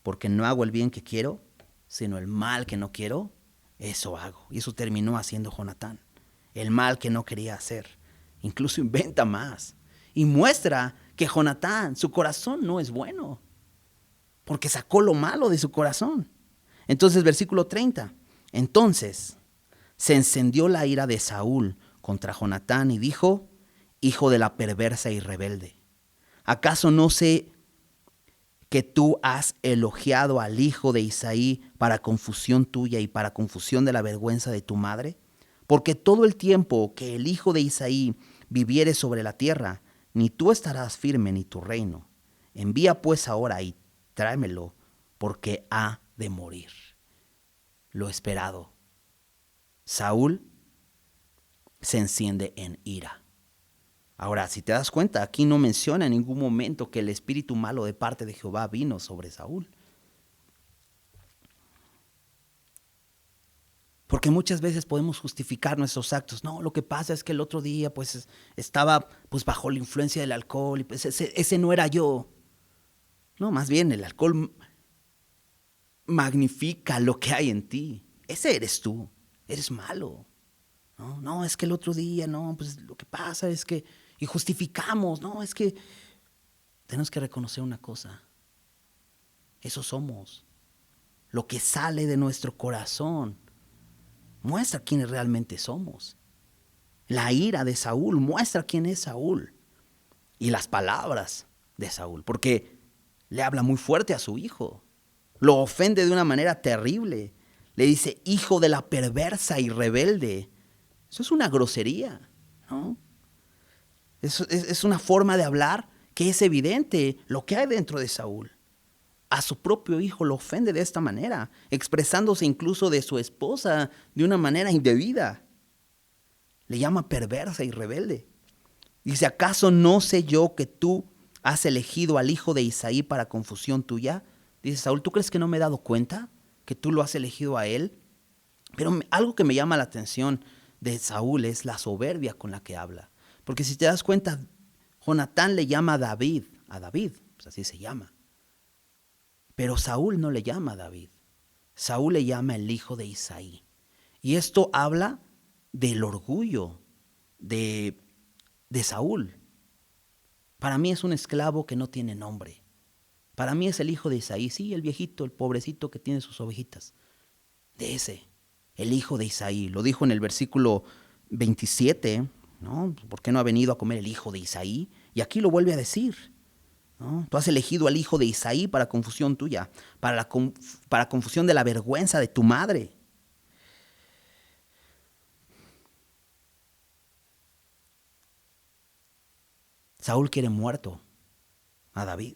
Porque no hago el bien que quiero, sino el mal que no quiero, eso hago. Y eso terminó haciendo Jonatán. El mal que no quería hacer. Incluso inventa más. Y muestra que Jonatán, su corazón no es bueno. Porque sacó lo malo de su corazón. Entonces, versículo 30. Entonces se encendió la ira de Saúl contra Jonatán y dijo, hijo de la perversa y rebelde, ¿acaso no sé que tú has elogiado al hijo de Isaí para confusión tuya y para confusión de la vergüenza de tu madre? Porque todo el tiempo que el hijo de Isaí viviere sobre la tierra, ni tú estarás firme ni tu reino. Envía pues ahora y tráemelo, porque ha de morir. Lo esperado. Saúl se enciende en ira. Ahora, si te das cuenta, aquí no menciona en ningún momento que el espíritu malo de parte de Jehová vino sobre Saúl. Porque muchas veces podemos justificar nuestros actos. No, lo que pasa es que el otro día pues estaba pues bajo la influencia del alcohol y pues ese no era yo. No, más bien el alcohol magnifica lo que hay en ti. Ese eres tú. Eres malo. No, es que el otro día, no, pues lo que pasa es que, y justificamos, no, es que tenemos que reconocer una cosa. Eso somos. Lo que sale de nuestro corazón muestra quiénes realmente somos. La ira de Saúl muestra quién es Saúl. Y las palabras de Saúl, porque le habla muy fuerte a su hijo. Lo ofende de una manera terrible. Le dice, hijo de la perversa y rebelde. Eso es una grosería, ¿no? Es una forma de hablar que es evidente lo que hay dentro de Saúl. A su propio hijo lo ofende de esta manera, expresándose incluso de su esposa de una manera indebida. Le llama perversa y rebelde. Dice, ¿acaso no sé yo que tú has elegido al hijo de Isaí para confusión tuya? Dice Saúl, ¿tú crees que no me he dado cuenta que tú lo has elegido a él? Pero algo que me llama la atención de Saúl es la soberbia con la que habla. Porque si te das cuenta, Jonatán le llama a David, pues así se llama. Pero Saúl no le llama a David. Saúl le llama el hijo de Isaí. Y esto habla del orgullo de Saúl. Para mí es un esclavo que no tiene nombre. Para mí es el hijo de Isaí, sí, el viejito, el pobrecito que tiene sus ovejitas. De ese, el hijo de Isaí. Lo dijo en el versículo 27, ¿no? ¿Por qué no ha venido a comer el hijo de Isaí? Y aquí lo vuelve a decir, ¿no? Tú has elegido al hijo de Isaí para confusión tuya, para confusión de la vergüenza de tu madre. Saúl quiere muerto a David.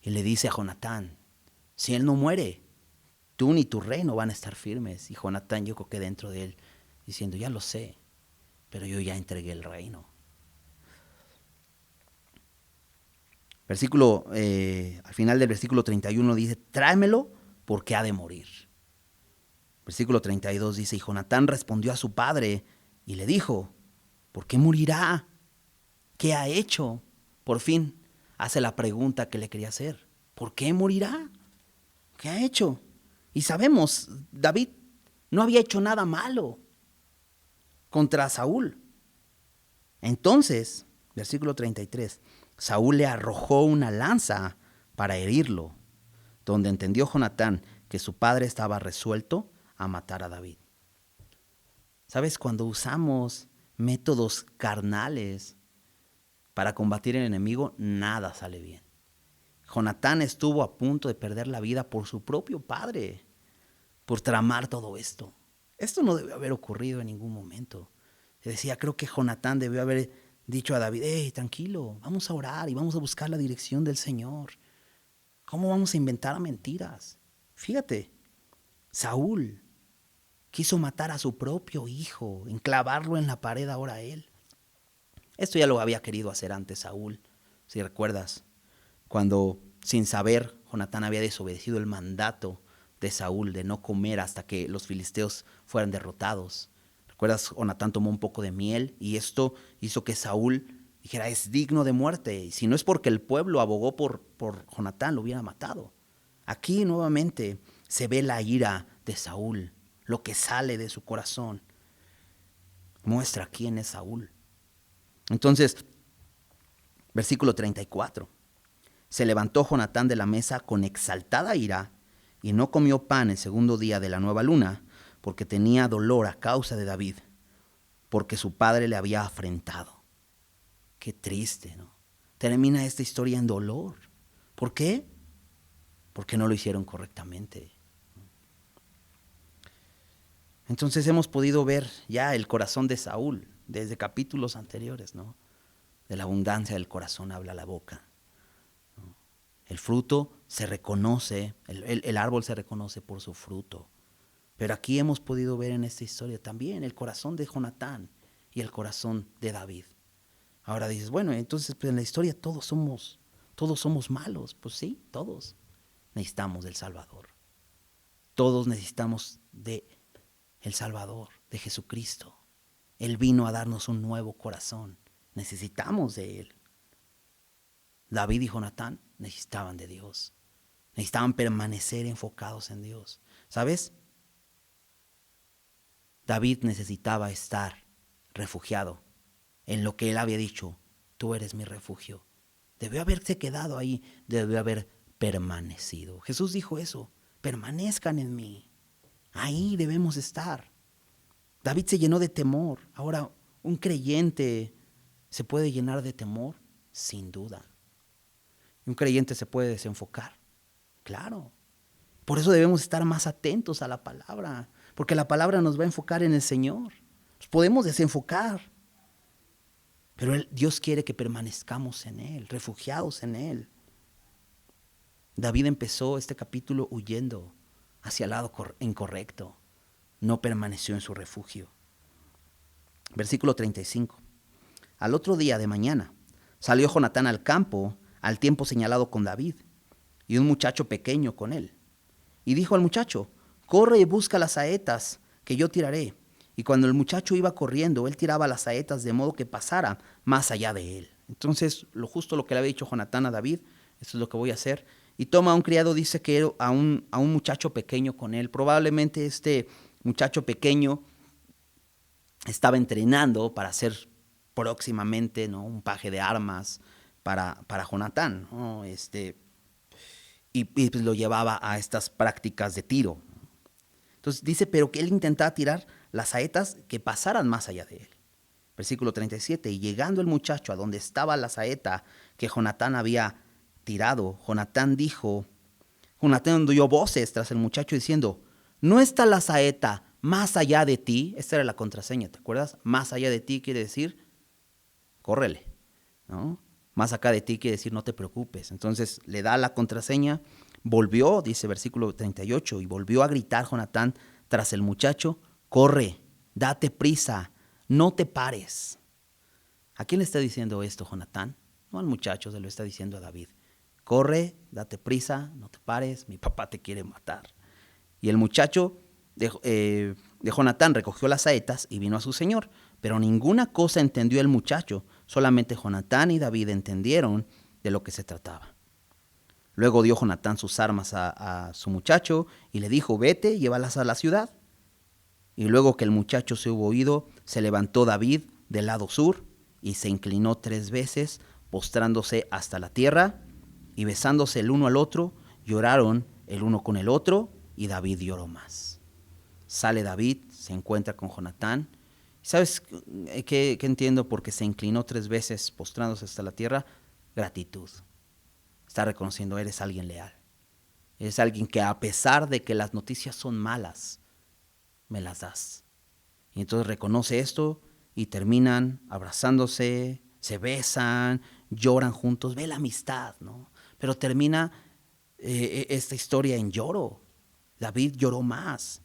Y le dice a Jonatán, si él no muere, tú ni tu reino van a estar firmes. Y Jonatán, yo creo que dentro de él, diciendo, ya lo sé, pero yo ya entregué el reino. Al final del versículo 31 dice, tráemelo porque ha de morir. Versículo 32 dice, y Jonatán respondió a su padre y le dijo, ¿por qué morirá? ¿Qué ha hecho? Por fin hace la pregunta que le quería hacer. ¿Por qué morirá? ¿Qué ha hecho? Y sabemos, David no había hecho nada malo contra Saúl. Entonces, versículo 33, Saúl le arrojó una lanza para herirlo, donde entendió Jonatán que su padre estaba resuelto a matar a David. ¿Sabes? Cuando usamos métodos carnales para combatir al enemigo, nada sale bien. Jonatán estuvo a punto de perder la vida por su propio padre, por tramar todo esto. Esto no debe haber ocurrido en ningún momento. Se decía, creo que Jonatán debió haber dicho a David, hey, tranquilo, vamos a orar y vamos a buscar la dirección del Señor. ¿Cómo vamos a inventar mentiras? Fíjate, Saúl quiso matar a su propio hijo, enclavarlo en la pared ahora a él. Esto ya lo había querido hacer antes Saúl, si recuerdas, cuando sin saber Jonatán había desobedecido el mandato de Saúl de no comer hasta que los filisteos fueran derrotados. ¿Recuerdas? Jonatán tomó un poco de miel y esto hizo que Saúl dijera, es digno de muerte. Y si no es porque el pueblo abogó por Jonatán, lo hubiera matado. Aquí nuevamente se ve la ira de Saúl, lo que sale de su corazón. Muestra quién es Saúl. Entonces, versículo 34. Se levantó Jonatán de la mesa con exaltada ira y no comió pan el segundo día de la nueva luna, porque tenía dolor a causa de David, porque su padre le había afrentado. Qué triste, ¿no? Termina esta historia en dolor. ¿Por qué? Porque no lo hicieron correctamente. Entonces hemos podido ver ya el corazón de Saúl desde capítulos anteriores, ¿no? De la abundancia del corazón habla la boca. El fruto se reconoce, el árbol se reconoce por su fruto. Pero aquí hemos podido ver en esta historia también el corazón de Jonatán y el corazón de David. Ahora dices, bueno, entonces pues en la historia todos somos malos. Pues sí, todos necesitamos del Salvador. Todos necesitamos de el Salvador, de Jesucristo. Él vino a darnos un nuevo corazón. Necesitamos de Él. David y Jonatán necesitaban de Dios. Necesitaban permanecer enfocados en Dios. ¿Sabes? David necesitaba estar refugiado en lo que él había dicho. Tú eres mi refugio. Debió haberse quedado ahí. Debió haber permanecido. Jesús dijo eso. Permanezcan en mí. Ahí debemos estar. David se llenó de temor. Ahora, ¿un creyente se puede llenar de temor? Sin duda. Un creyente se puede desenfocar. Claro. Por eso debemos estar más atentos a la palabra, porque la palabra nos va a enfocar en el Señor. Nos podemos desenfocar, pero Dios quiere que permanezcamos en Él, refugiados en Él. David empezó este capítulo huyendo hacia el lado incorrecto. No permaneció en su refugio. Versículo 35. Al otro día de mañana salió Jonatán al campo al tiempo señalado con David, y un muchacho pequeño con él. Y dijo al muchacho: corre y busca las saetas que yo tiraré. Y cuando el muchacho iba corriendo, él tiraba las saetas de modo que pasara más allá de él. Entonces, justo lo que le había dicho Jonatán a David, esto es lo que voy a hacer. Y toma a un criado, dice que a un muchacho pequeño con él. Probablemente este muchacho pequeño estaba entrenando para ser próximamente, ¿no?, un paje de armas para Jonatán, ¿no? Y pues lo llevaba a estas prácticas de tiro. Entonces dice, pero que él intentaba tirar las saetas que pasaran más allá de él. Versículo 37, y llegando el muchacho a donde estaba la saeta que Jonatán había tirado, Jonatán dio voces tras el muchacho diciendo: ¿no está la saeta más allá de ti? Esta era la contraseña, ¿te acuerdas? Más allá de ti quiere decir, córrele, ¿no? Más acá de ti quiere decir, no te preocupes. Entonces le da la contraseña, volvió, dice versículo 38, y volvió a gritar Jonatán tras el muchacho: corre, date prisa, no te pares. ¿A quién le está diciendo esto Jonatán? No al muchacho, se lo está diciendo a David. Corre, date prisa, no te pares, mi papá te quiere matar. Y el muchacho de Jonatán recogió las saetas y vino a su señor, pero ninguna cosa entendió el muchacho, solamente Jonatán y David entendieron de lo que se trataba. Luego dio Jonatán sus armas a su muchacho y le dijo: vete, llévalas a la ciudad. Y luego que el muchacho se hubo ido, se levantó David del lado sur y se inclinó 3 veces, postrándose hasta la tierra, y besándose el uno al otro, lloraron el uno con el otro, y David lloró más. Sale David, se encuentra con Jonatán. ¿Sabes qué entiendo? Porque se inclinó 3 veces, postrándose hasta la tierra. Gratitud. Está reconociendo: eres alguien leal. Eres alguien que, a pesar de que las noticias son malas, me las das. Y entonces reconoce esto y terminan abrazándose, se besan, lloran juntos. Ve la amistad, ¿no? Pero termina esta historia en lloro. David lloró más.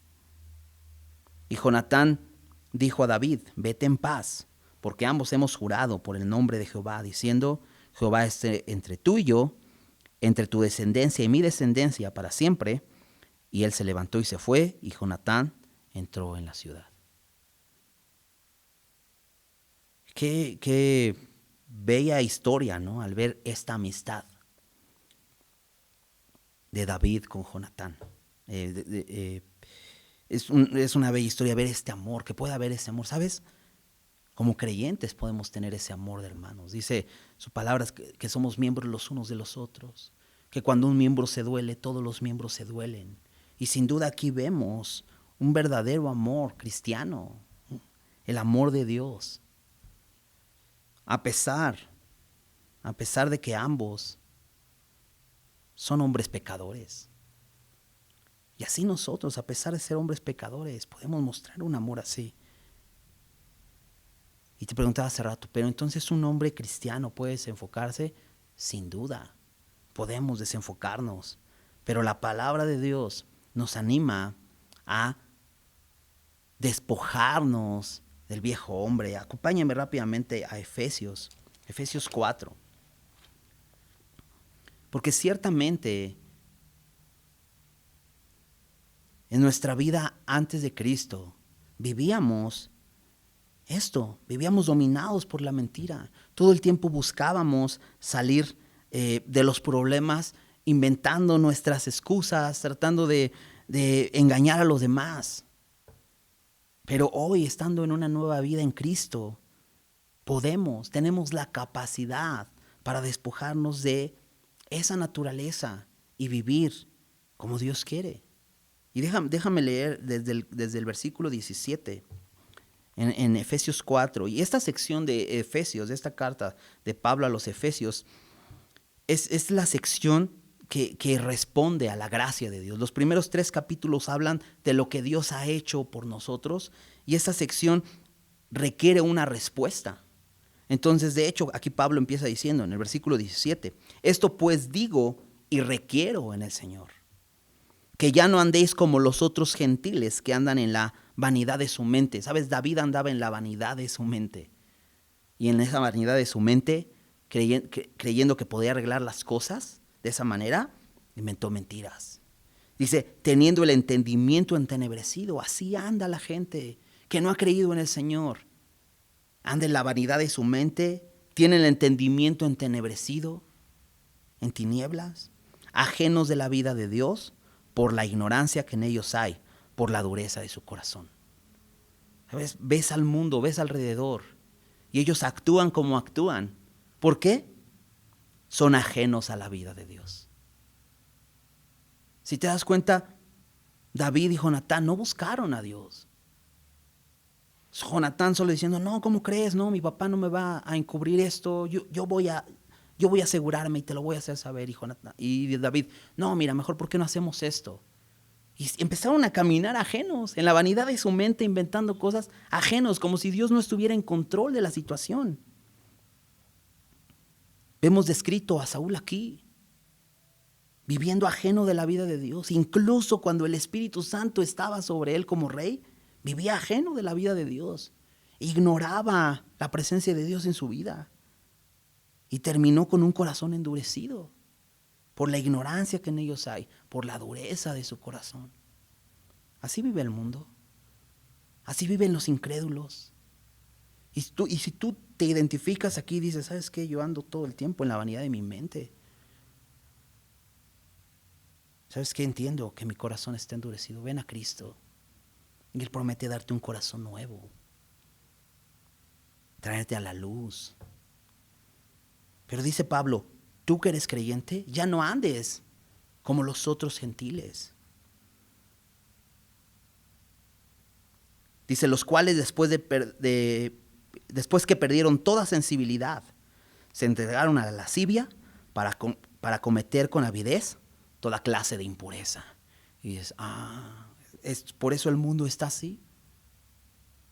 Y Jonatán dijo a David: vete en paz, porque ambos hemos jurado por el nombre de Jehová, diciendo: Jehová esté entre tú y yo, entre tu descendencia y mi descendencia para siempre. Y él se levantó y se fue, y Jonatán entró en la ciudad. Qué bella historia, ¿no? Al ver esta amistad de David con Jonatán. Es una bella historia ver este amor, que pueda haber ese amor, ¿sabes? Como creyentes podemos tener ese amor de hermanos. Dice su palabra que somos miembros los unos de los otros, que cuando un miembro se duele, todos los miembros se duelen. Y sin duda aquí vemos un verdadero amor cristiano, el amor de Dios. A pesar de que ambos son hombres pecadores. Y así nosotros, a pesar de ser hombres pecadores, podemos mostrar un amor así. Y te preguntaba hace rato, pero entonces un hombre cristiano puede desenfocarse. Sin duda, podemos desenfocarnos. Pero la palabra de Dios nos anima a despojarnos del viejo hombre. Acompáñame rápidamente a Efesios 4. Porque ciertamente en nuestra vida antes de Cristo vivíamos dominados por la mentira. Todo el tiempo buscábamos salir de los problemas inventando nuestras excusas, tratando de engañar a los demás. Pero hoy, estando en una nueva vida en Cristo, tenemos la capacidad para despojarnos de esa naturaleza y vivir como Dios quiere. Y déjame leer desde el versículo 17 en Efesios 4. Y esta sección de Efesios, de esta carta de Pablo a los Efesios, es la sección que responde a la gracia de Dios. Los primeros 3 capítulos hablan de lo que Dios ha hecho por nosotros y esta sección requiere una respuesta. Entonces, de hecho, aquí Pablo empieza diciendo en el versículo 17, esto pues digo y requiero en el Señor, que ya no andéis como los otros gentiles que andan en la vanidad de su mente. ¿Sabes? David andaba en la vanidad de su mente. Y en esa vanidad de su mente, creyendo que podía arreglar las cosas de esa manera, inventó mentiras. Dice, teniendo el entendimiento entenebrecido, así anda la gente que no ha creído en el Señor. Anda en la vanidad de su mente, tiene el entendimiento entenebrecido, en tinieblas, ajenos de la vida de Dios, por la ignorancia que en ellos hay, por la dureza de su corazón. ¿Sabes? Ves al mundo, ves alrededor, y ellos actúan como actúan. ¿Por qué? Son ajenos a la vida de Dios. Si te das cuenta, David y Jonatán no buscaron a Dios. Jonatán solo diciendo, no, ¿cómo crees? No, mi papá no me va a encubrir esto, yo voy a asegurarme y te lo voy a hacer saber. Y David, no, mira, mejor ¿por qué no hacemos esto? Y empezaron a caminar ajenos, en la vanidad de su mente, inventando cosas ajenos, como si Dios no estuviera en control de la situación. Vemos descrito a Saúl aquí, viviendo ajeno de la vida de Dios. Incluso cuando el Espíritu Santo estaba sobre él como rey, vivía ajeno de la vida de Dios. Ignoraba la presencia de Dios en su vida. Y terminó con un corazón endurecido por la ignorancia que en ellos hay, por la dureza de su corazón. Así vive el mundo. Así viven los incrédulos. Y si tú te identificas aquí y dices, ¿sabes qué? Yo ando todo el tiempo en la vanidad de mi mente. ¿Sabes qué? Entiendo que mi corazón está endurecido. Ven a Cristo. Y Él promete darte un corazón nuevo. Traerte a la luz. Pero dice Pablo, tú que eres creyente, ya no andes como los otros gentiles. Dice, los cuales después que perdieron toda sensibilidad, se entregaron a la lascivia para cometer con avidez toda clase de impureza. Y dices, ¿es por eso el mundo está así?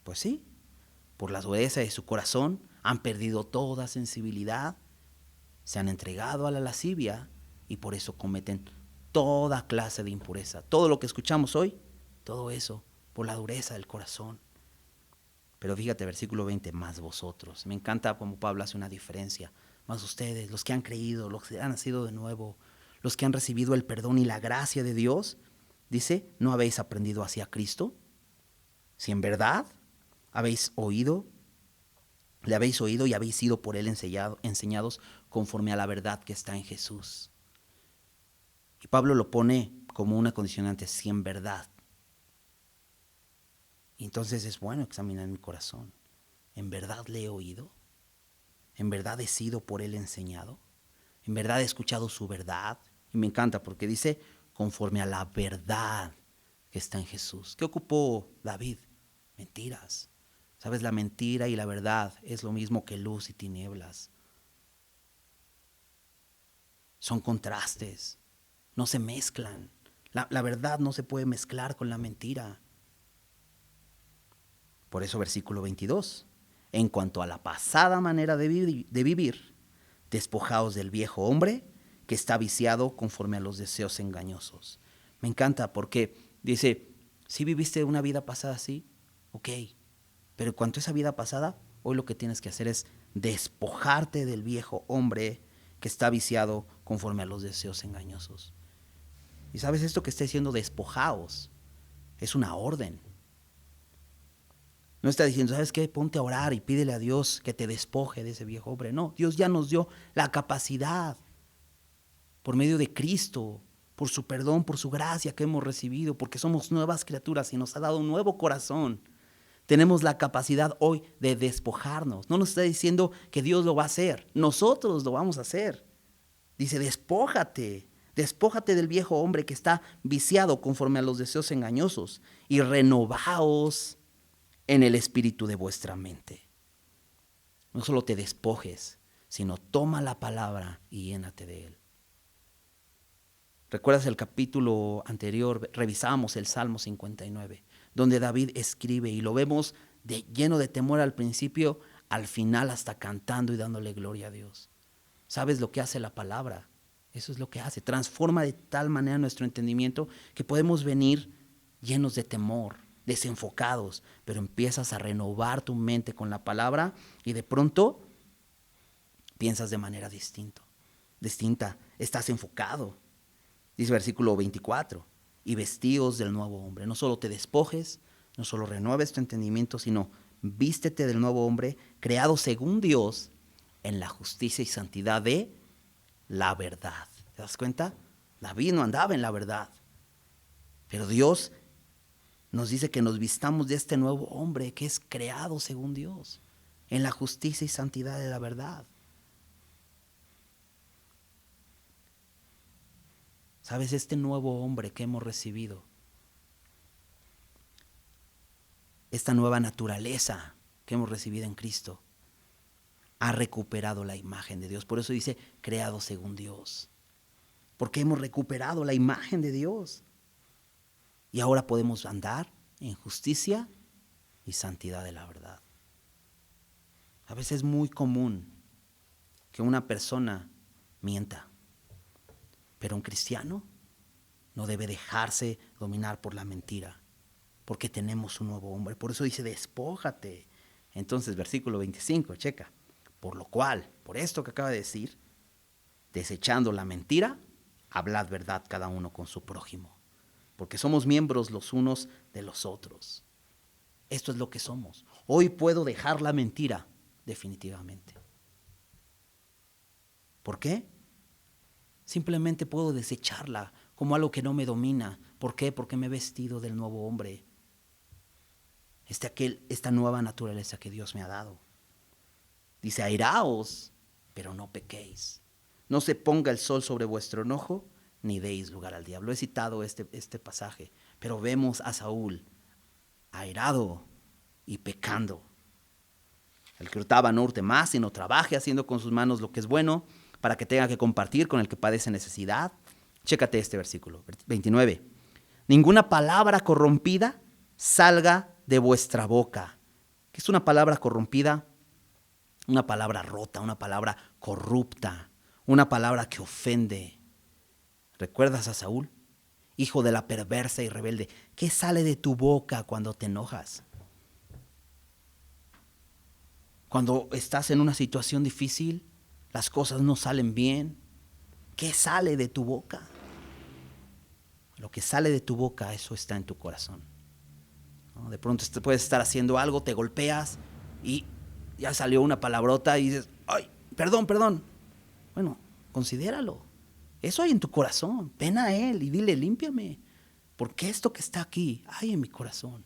Pues sí, por la dureza de su corazón han perdido toda sensibilidad, se han entregado a la lascivia y por eso cometen toda clase de impureza. Todo lo que escuchamos hoy, todo eso por la dureza del corazón. Pero fíjate, versículo 20, más vosotros. Me encanta cómo Pablo hace una diferencia. Más ustedes, los que han creído, los que han nacido de nuevo, los que han recibido el perdón y la gracia de Dios, dice, ¿no habéis aprendido hacia Cristo? Si en verdad le habéis oído y habéis sido por él enseñados conforme a la verdad que está en Jesús. Y Pablo lo pone como una condicionante, si en verdad. Y entonces es bueno examinar mi corazón. ¿En verdad le he oído? ¿En verdad he sido por él enseñado? ¿En verdad he escuchado su verdad? Y me encanta porque dice, conforme a la verdad que está en Jesús. ¿Qué ocupó David? Mentiras. ¿Sabes? La mentira y la verdad es lo mismo que luz y tinieblas. Son contrastes. No se mezclan. La verdad no se puede mezclar con la mentira. Por eso versículo 22. En cuanto a la pasada manera de vivir, despojaos del viejo hombre que está viciado conforme a los deseos engañosos. Me encanta porque dice, si viviste una vida pasada así, ok, pero en cuanto a esa vida pasada, hoy lo que tienes que hacer es despojarte del viejo hombre que está viciado conforme a los deseos engañosos. Y sabes, esto que está diciendo despojaos es una orden. No está diciendo, ¿sabes qué? Ponte a orar y pídele a Dios que te despoje de ese viejo hombre. No, Dios ya nos dio la capacidad por medio de Cristo, por su perdón, por su gracia que hemos recibido, porque somos nuevas criaturas y nos ha dado un nuevo corazón. Tenemos la capacidad hoy de despojarnos. No nos está diciendo que Dios lo va a hacer, nosotros lo vamos a hacer. Dice, despójate del viejo hombre que está viciado conforme a los deseos engañosos y renovaos en el espíritu de vuestra mente. No solo te despojes, sino toma la palabra y llénate de él. ¿Recuerdas el capítulo anterior? Revisábamos el Salmo 59, donde David escribe y lo vemos lleno de temor al principio, al final hasta cantando y dándole gloria a Dios. ¿Sabes lo que hace la palabra? Eso es lo que hace. Transforma de tal manera nuestro entendimiento que podemos venir llenos de temor, desenfocados, pero empiezas a renovar tu mente con la palabra y de pronto piensas de manera distinta. Estás enfocado. Dice versículo 24, y vestíos del nuevo hombre. No solo te despojes, no solo renueves tu entendimiento, sino vístete del nuevo hombre, creado según Dios, en la justicia y santidad de la verdad. ¿Te das cuenta? David no andaba en la verdad, pero Dios nos dice que nos vistamos de este nuevo hombre que es creado según Dios, en la justicia y santidad de la verdad. ¿Sabes? Este nuevo hombre que hemos recibido, esta nueva naturaleza que hemos recibido en Cristo, ha recuperado la imagen de Dios. Por eso dice, creado según Dios. Porque hemos recuperado la imagen de Dios. Y ahora podemos andar en justicia y santidad de la verdad. A veces es muy común que una persona mienta, pero un cristiano no debe dejarse dominar por la mentira, porque tenemos un nuevo hombre. Por eso dice, despójate. Entonces, versículo 25, checa. Por lo cual, por esto que acaba de decir, desechando la mentira, hablad verdad cada uno con su prójimo, porque somos miembros los unos de los otros. Esto es lo que somos. Hoy puedo dejar la mentira, definitivamente. ¿Por qué? Simplemente puedo desecharla como algo que no me domina. ¿Por qué? Porque me he vestido del nuevo hombre. Esta nueva naturaleza que Dios me ha dado. Dice, airaos, pero no pequéis. No se ponga el sol sobre vuestro enojo, ni deis lugar al diablo. He citado este pasaje, pero vemos a Saúl airado y pecando. El que hurtaba no hurte más, sino trabaje haciendo con sus manos lo que es bueno, para que tenga que compartir con el que padece necesidad. Chécate este versículo, 29. Ninguna palabra corrompida salga de vuestra boca. ¿Qué es una palabra corrompida? Una palabra rota, una palabra corrupta, una palabra que ofende. ¿Recuerdas a Saúl? Hijo de la perversa y rebelde. ¿Qué sale de tu boca cuando te enojas? Cuando estás en una situación difícil, las cosas no salen bien. ¿Qué sale de tu boca? Lo que sale de tu boca, eso está en tu corazón. ¿No? De pronto puedes estar haciendo algo, te golpeas y ya salió una palabrota y dices, ay, perdón. Bueno, considéralo. Eso hay en tu corazón. Ven a Él y dile, límpiame. Porque esto que está aquí hay en mi corazón.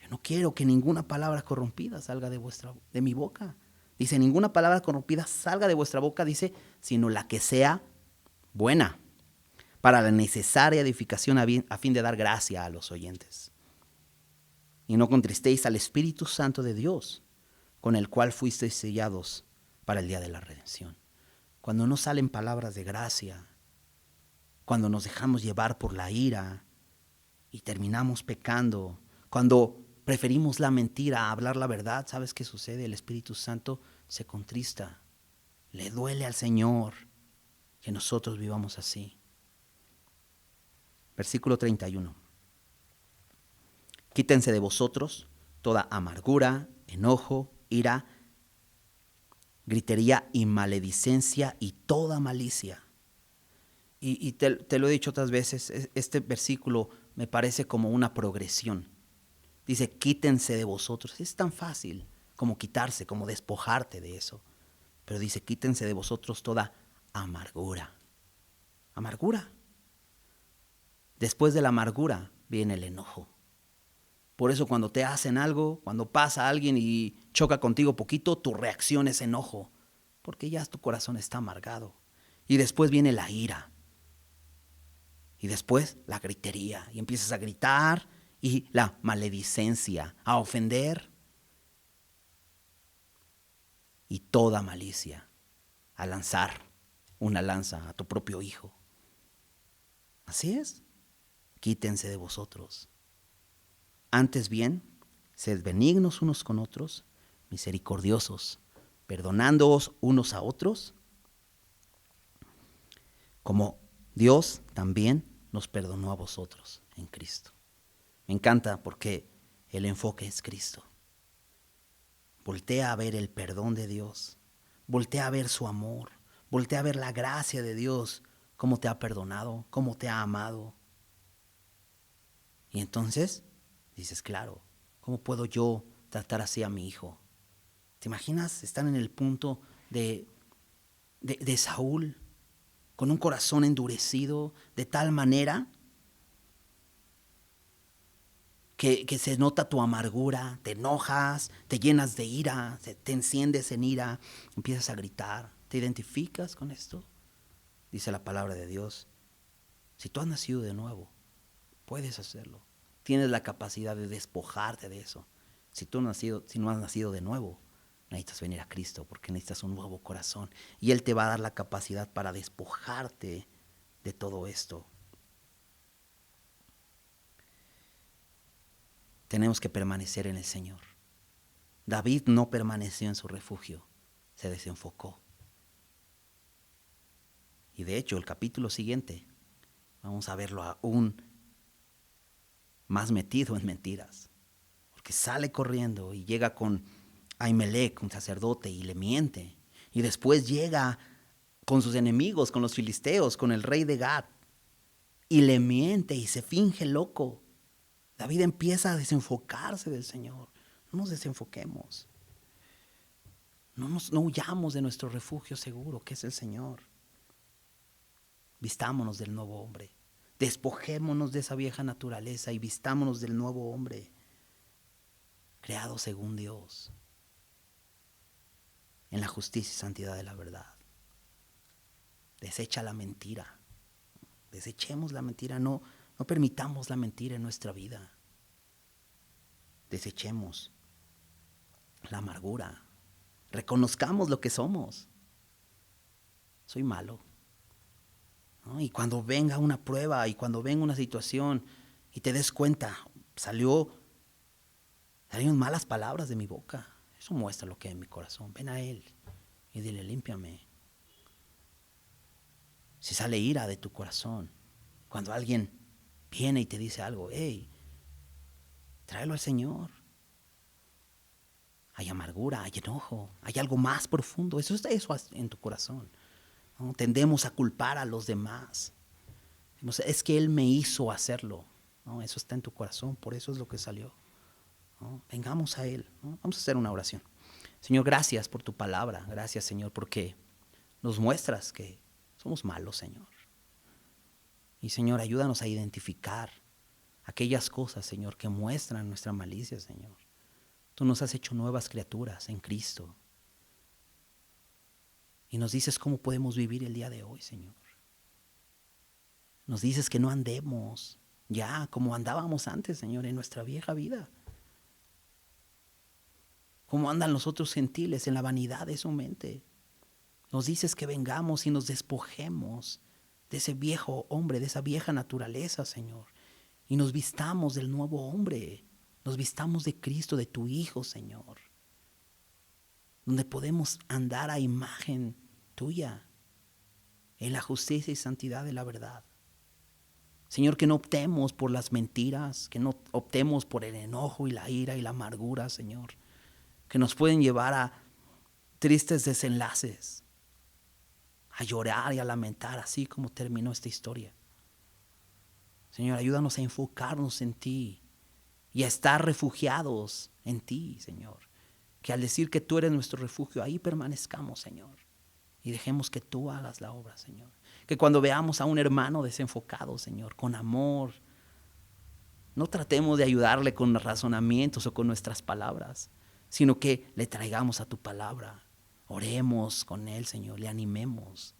Yo no quiero que ninguna palabra corrompida salga de mi boca. Dice, ninguna palabra corrompida salga de vuestra boca, dice, sino la que sea buena, para la necesaria edificación a fin de dar gracia a los oyentes. Y no contristéis al Espíritu Santo de Dios, con el cual fuisteis sellados para el día de la redención. Cuando no salen palabras de gracia, cuando nos dejamos llevar por la ira y terminamos pecando, cuando preferimos la mentira a hablar la verdad, ¿sabes qué sucede? El Espíritu Santo se contrista. Le duele al Señor que nosotros vivamos así. Versículo 31. Quítense de vosotros toda amargura, enojo, ira, gritería y maledicencia y toda malicia. Y te lo he dicho otras veces, este versículo me parece como una progresión. Dice, quítense de vosotros. Es tan fácil como quitarse, como despojarte de eso. Pero dice, quítense de vosotros toda amargura. Amargura. Después de la amargura viene el enojo. Por eso cuando te hacen algo, cuando pasa alguien y choca contigo poquito, tu reacción es enojo. Porque ya tu corazón está amargado. Y después viene la ira. Y después la gritería. Y empiezas a gritar. Y la maledicencia, a ofender. Y toda malicia, a lanzar una lanza a tu propio hijo. Así es. Quítense de vosotros. Antes bien, sed benignos unos con otros, misericordiosos, perdonándoos unos a otros, como Dios también nos perdonó a vosotros en Cristo. Me encanta porque el enfoque es Cristo. Voltea a ver el perdón de Dios. Voltea a ver su amor. Voltea a ver la gracia de Dios, cómo te ha perdonado, cómo te ha amado. Y entonces dices, claro, ¿cómo puedo yo tratar así a mi hijo? ¿Te imaginas estar en el punto de Saúl, con un corazón endurecido de tal manera que se nota tu amargura, te enojas, te llenas de ira, te enciendes en ira, empiezas a gritar? ¿Te identificas con esto? Dice la palabra de Dios, si tú has nacido de nuevo, puedes hacerlo. Tienes la capacidad de despojarte de eso. Si no has nacido de nuevo, necesitas venir a Cristo porque necesitas un nuevo corazón. Y Él te va a dar la capacidad para despojarte de todo esto. Tenemos que permanecer en el Señor. David no permaneció en su refugio, se desenfocó. Y de hecho, el capítulo siguiente, vamos a verlo aún más metido en mentiras. Porque sale corriendo y llega con Ahimelech, un sacerdote, y le miente. Y después llega con sus enemigos, con los filisteos, con el rey de Gad, y le miente y se finge loco. David empieza a desenfocarse del Señor. No nos desenfoquemos. No huyamos de nuestro refugio seguro, que es el Señor. Vistámonos del nuevo hombre. Despojémonos de esa vieja naturaleza y vistámonos del nuevo hombre, creado según Dios, en la justicia y santidad de la verdad. Desecha la mentira. Desechemos la mentira. No permitamos la mentira en nuestra vida. Desechemos la amargura. Reconozcamos lo que somos. Soy malo, ¿no? Y cuando venga una prueba y cuando venga una situación y te des cuenta, salieron malas palabras de mi boca. Eso muestra lo que hay en mi corazón. Ven a Él y dile, límpiame. Si sale ira de tu corazón, cuando alguien viene y te dice algo, hey, tráelo al Señor. Hay amargura, hay enojo, hay algo más profundo. Eso está en tu corazón, ¿no? Tendemos a culpar a los demás. Es que Él me hizo hacerlo, ¿no? Eso está en tu corazón, por eso es lo que salió, ¿no? Vengamos a Él, ¿no? Vamos a hacer una oración. Señor, gracias por tu palabra. Gracias, Señor, porque nos muestras que somos malos, Señor. Y, Señor, ayúdanos a identificar aquellas cosas, Señor, que muestran nuestra malicia, Señor. Tú nos has hecho nuevas criaturas en Cristo. Y nos dices cómo podemos vivir el día de hoy, Señor. Nos dices que no andemos ya como andábamos antes, Señor, en nuestra vieja vida. Como andan los otros gentiles en la vanidad de su mente. Nos dices que vengamos y nos despojemos de ese viejo hombre, de esa vieja naturaleza, Señor. Y nos vistamos del nuevo hombre. Nos vistamos de Cristo, de tu Hijo, Señor. Donde podemos andar a imagen tuya, en la justicia y santidad de la verdad. Señor, que no optemos por las mentiras, que no optemos por el enojo y la ira y la amargura, Señor, que nos pueden llevar a tristes desenlaces, a llorar y a lamentar, así como terminó esta historia. Señor, ayúdanos a enfocarnos en ti y a estar refugiados en ti, Señor. Que al decir que tú eres nuestro refugio, ahí permanezcamos, Señor. Y dejemos que tú hagas la obra, Señor. Que cuando veamos a un hermano desenfocado, Señor, con amor, no tratemos de ayudarle con razonamientos o con nuestras palabras, sino que le traigamos a tu palabra. Oremos con él, Señor, le animemos.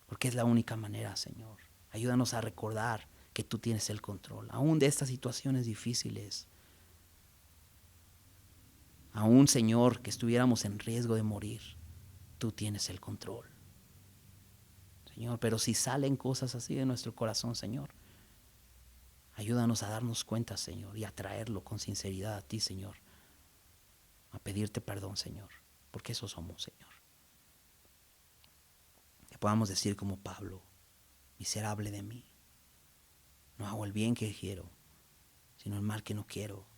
Porque es la única manera, Señor. Ayúdanos a recordar que tú tienes el control, aún de estas situaciones difíciles. Aún, Señor, que estuviéramos en riesgo de morir, tú tienes el control. Señor, pero si salen cosas así de nuestro corazón, Señor, ayúdanos a darnos cuenta, Señor, y a traerlo con sinceridad a ti, Señor, a pedirte perdón, Señor, porque eso somos, Señor. Que podamos decir como Pablo: miserable de mí, no hago el bien que quiero, sino el mal que no quiero,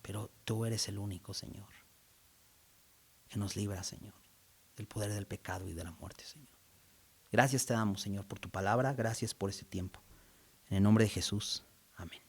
pero tú eres el único, Señor, que nos libra, Señor, del poder del pecado y de la muerte, Señor. Gracias te damos, Señor, por tu palabra. Gracias por este tiempo. En el nombre de Jesús. Amén.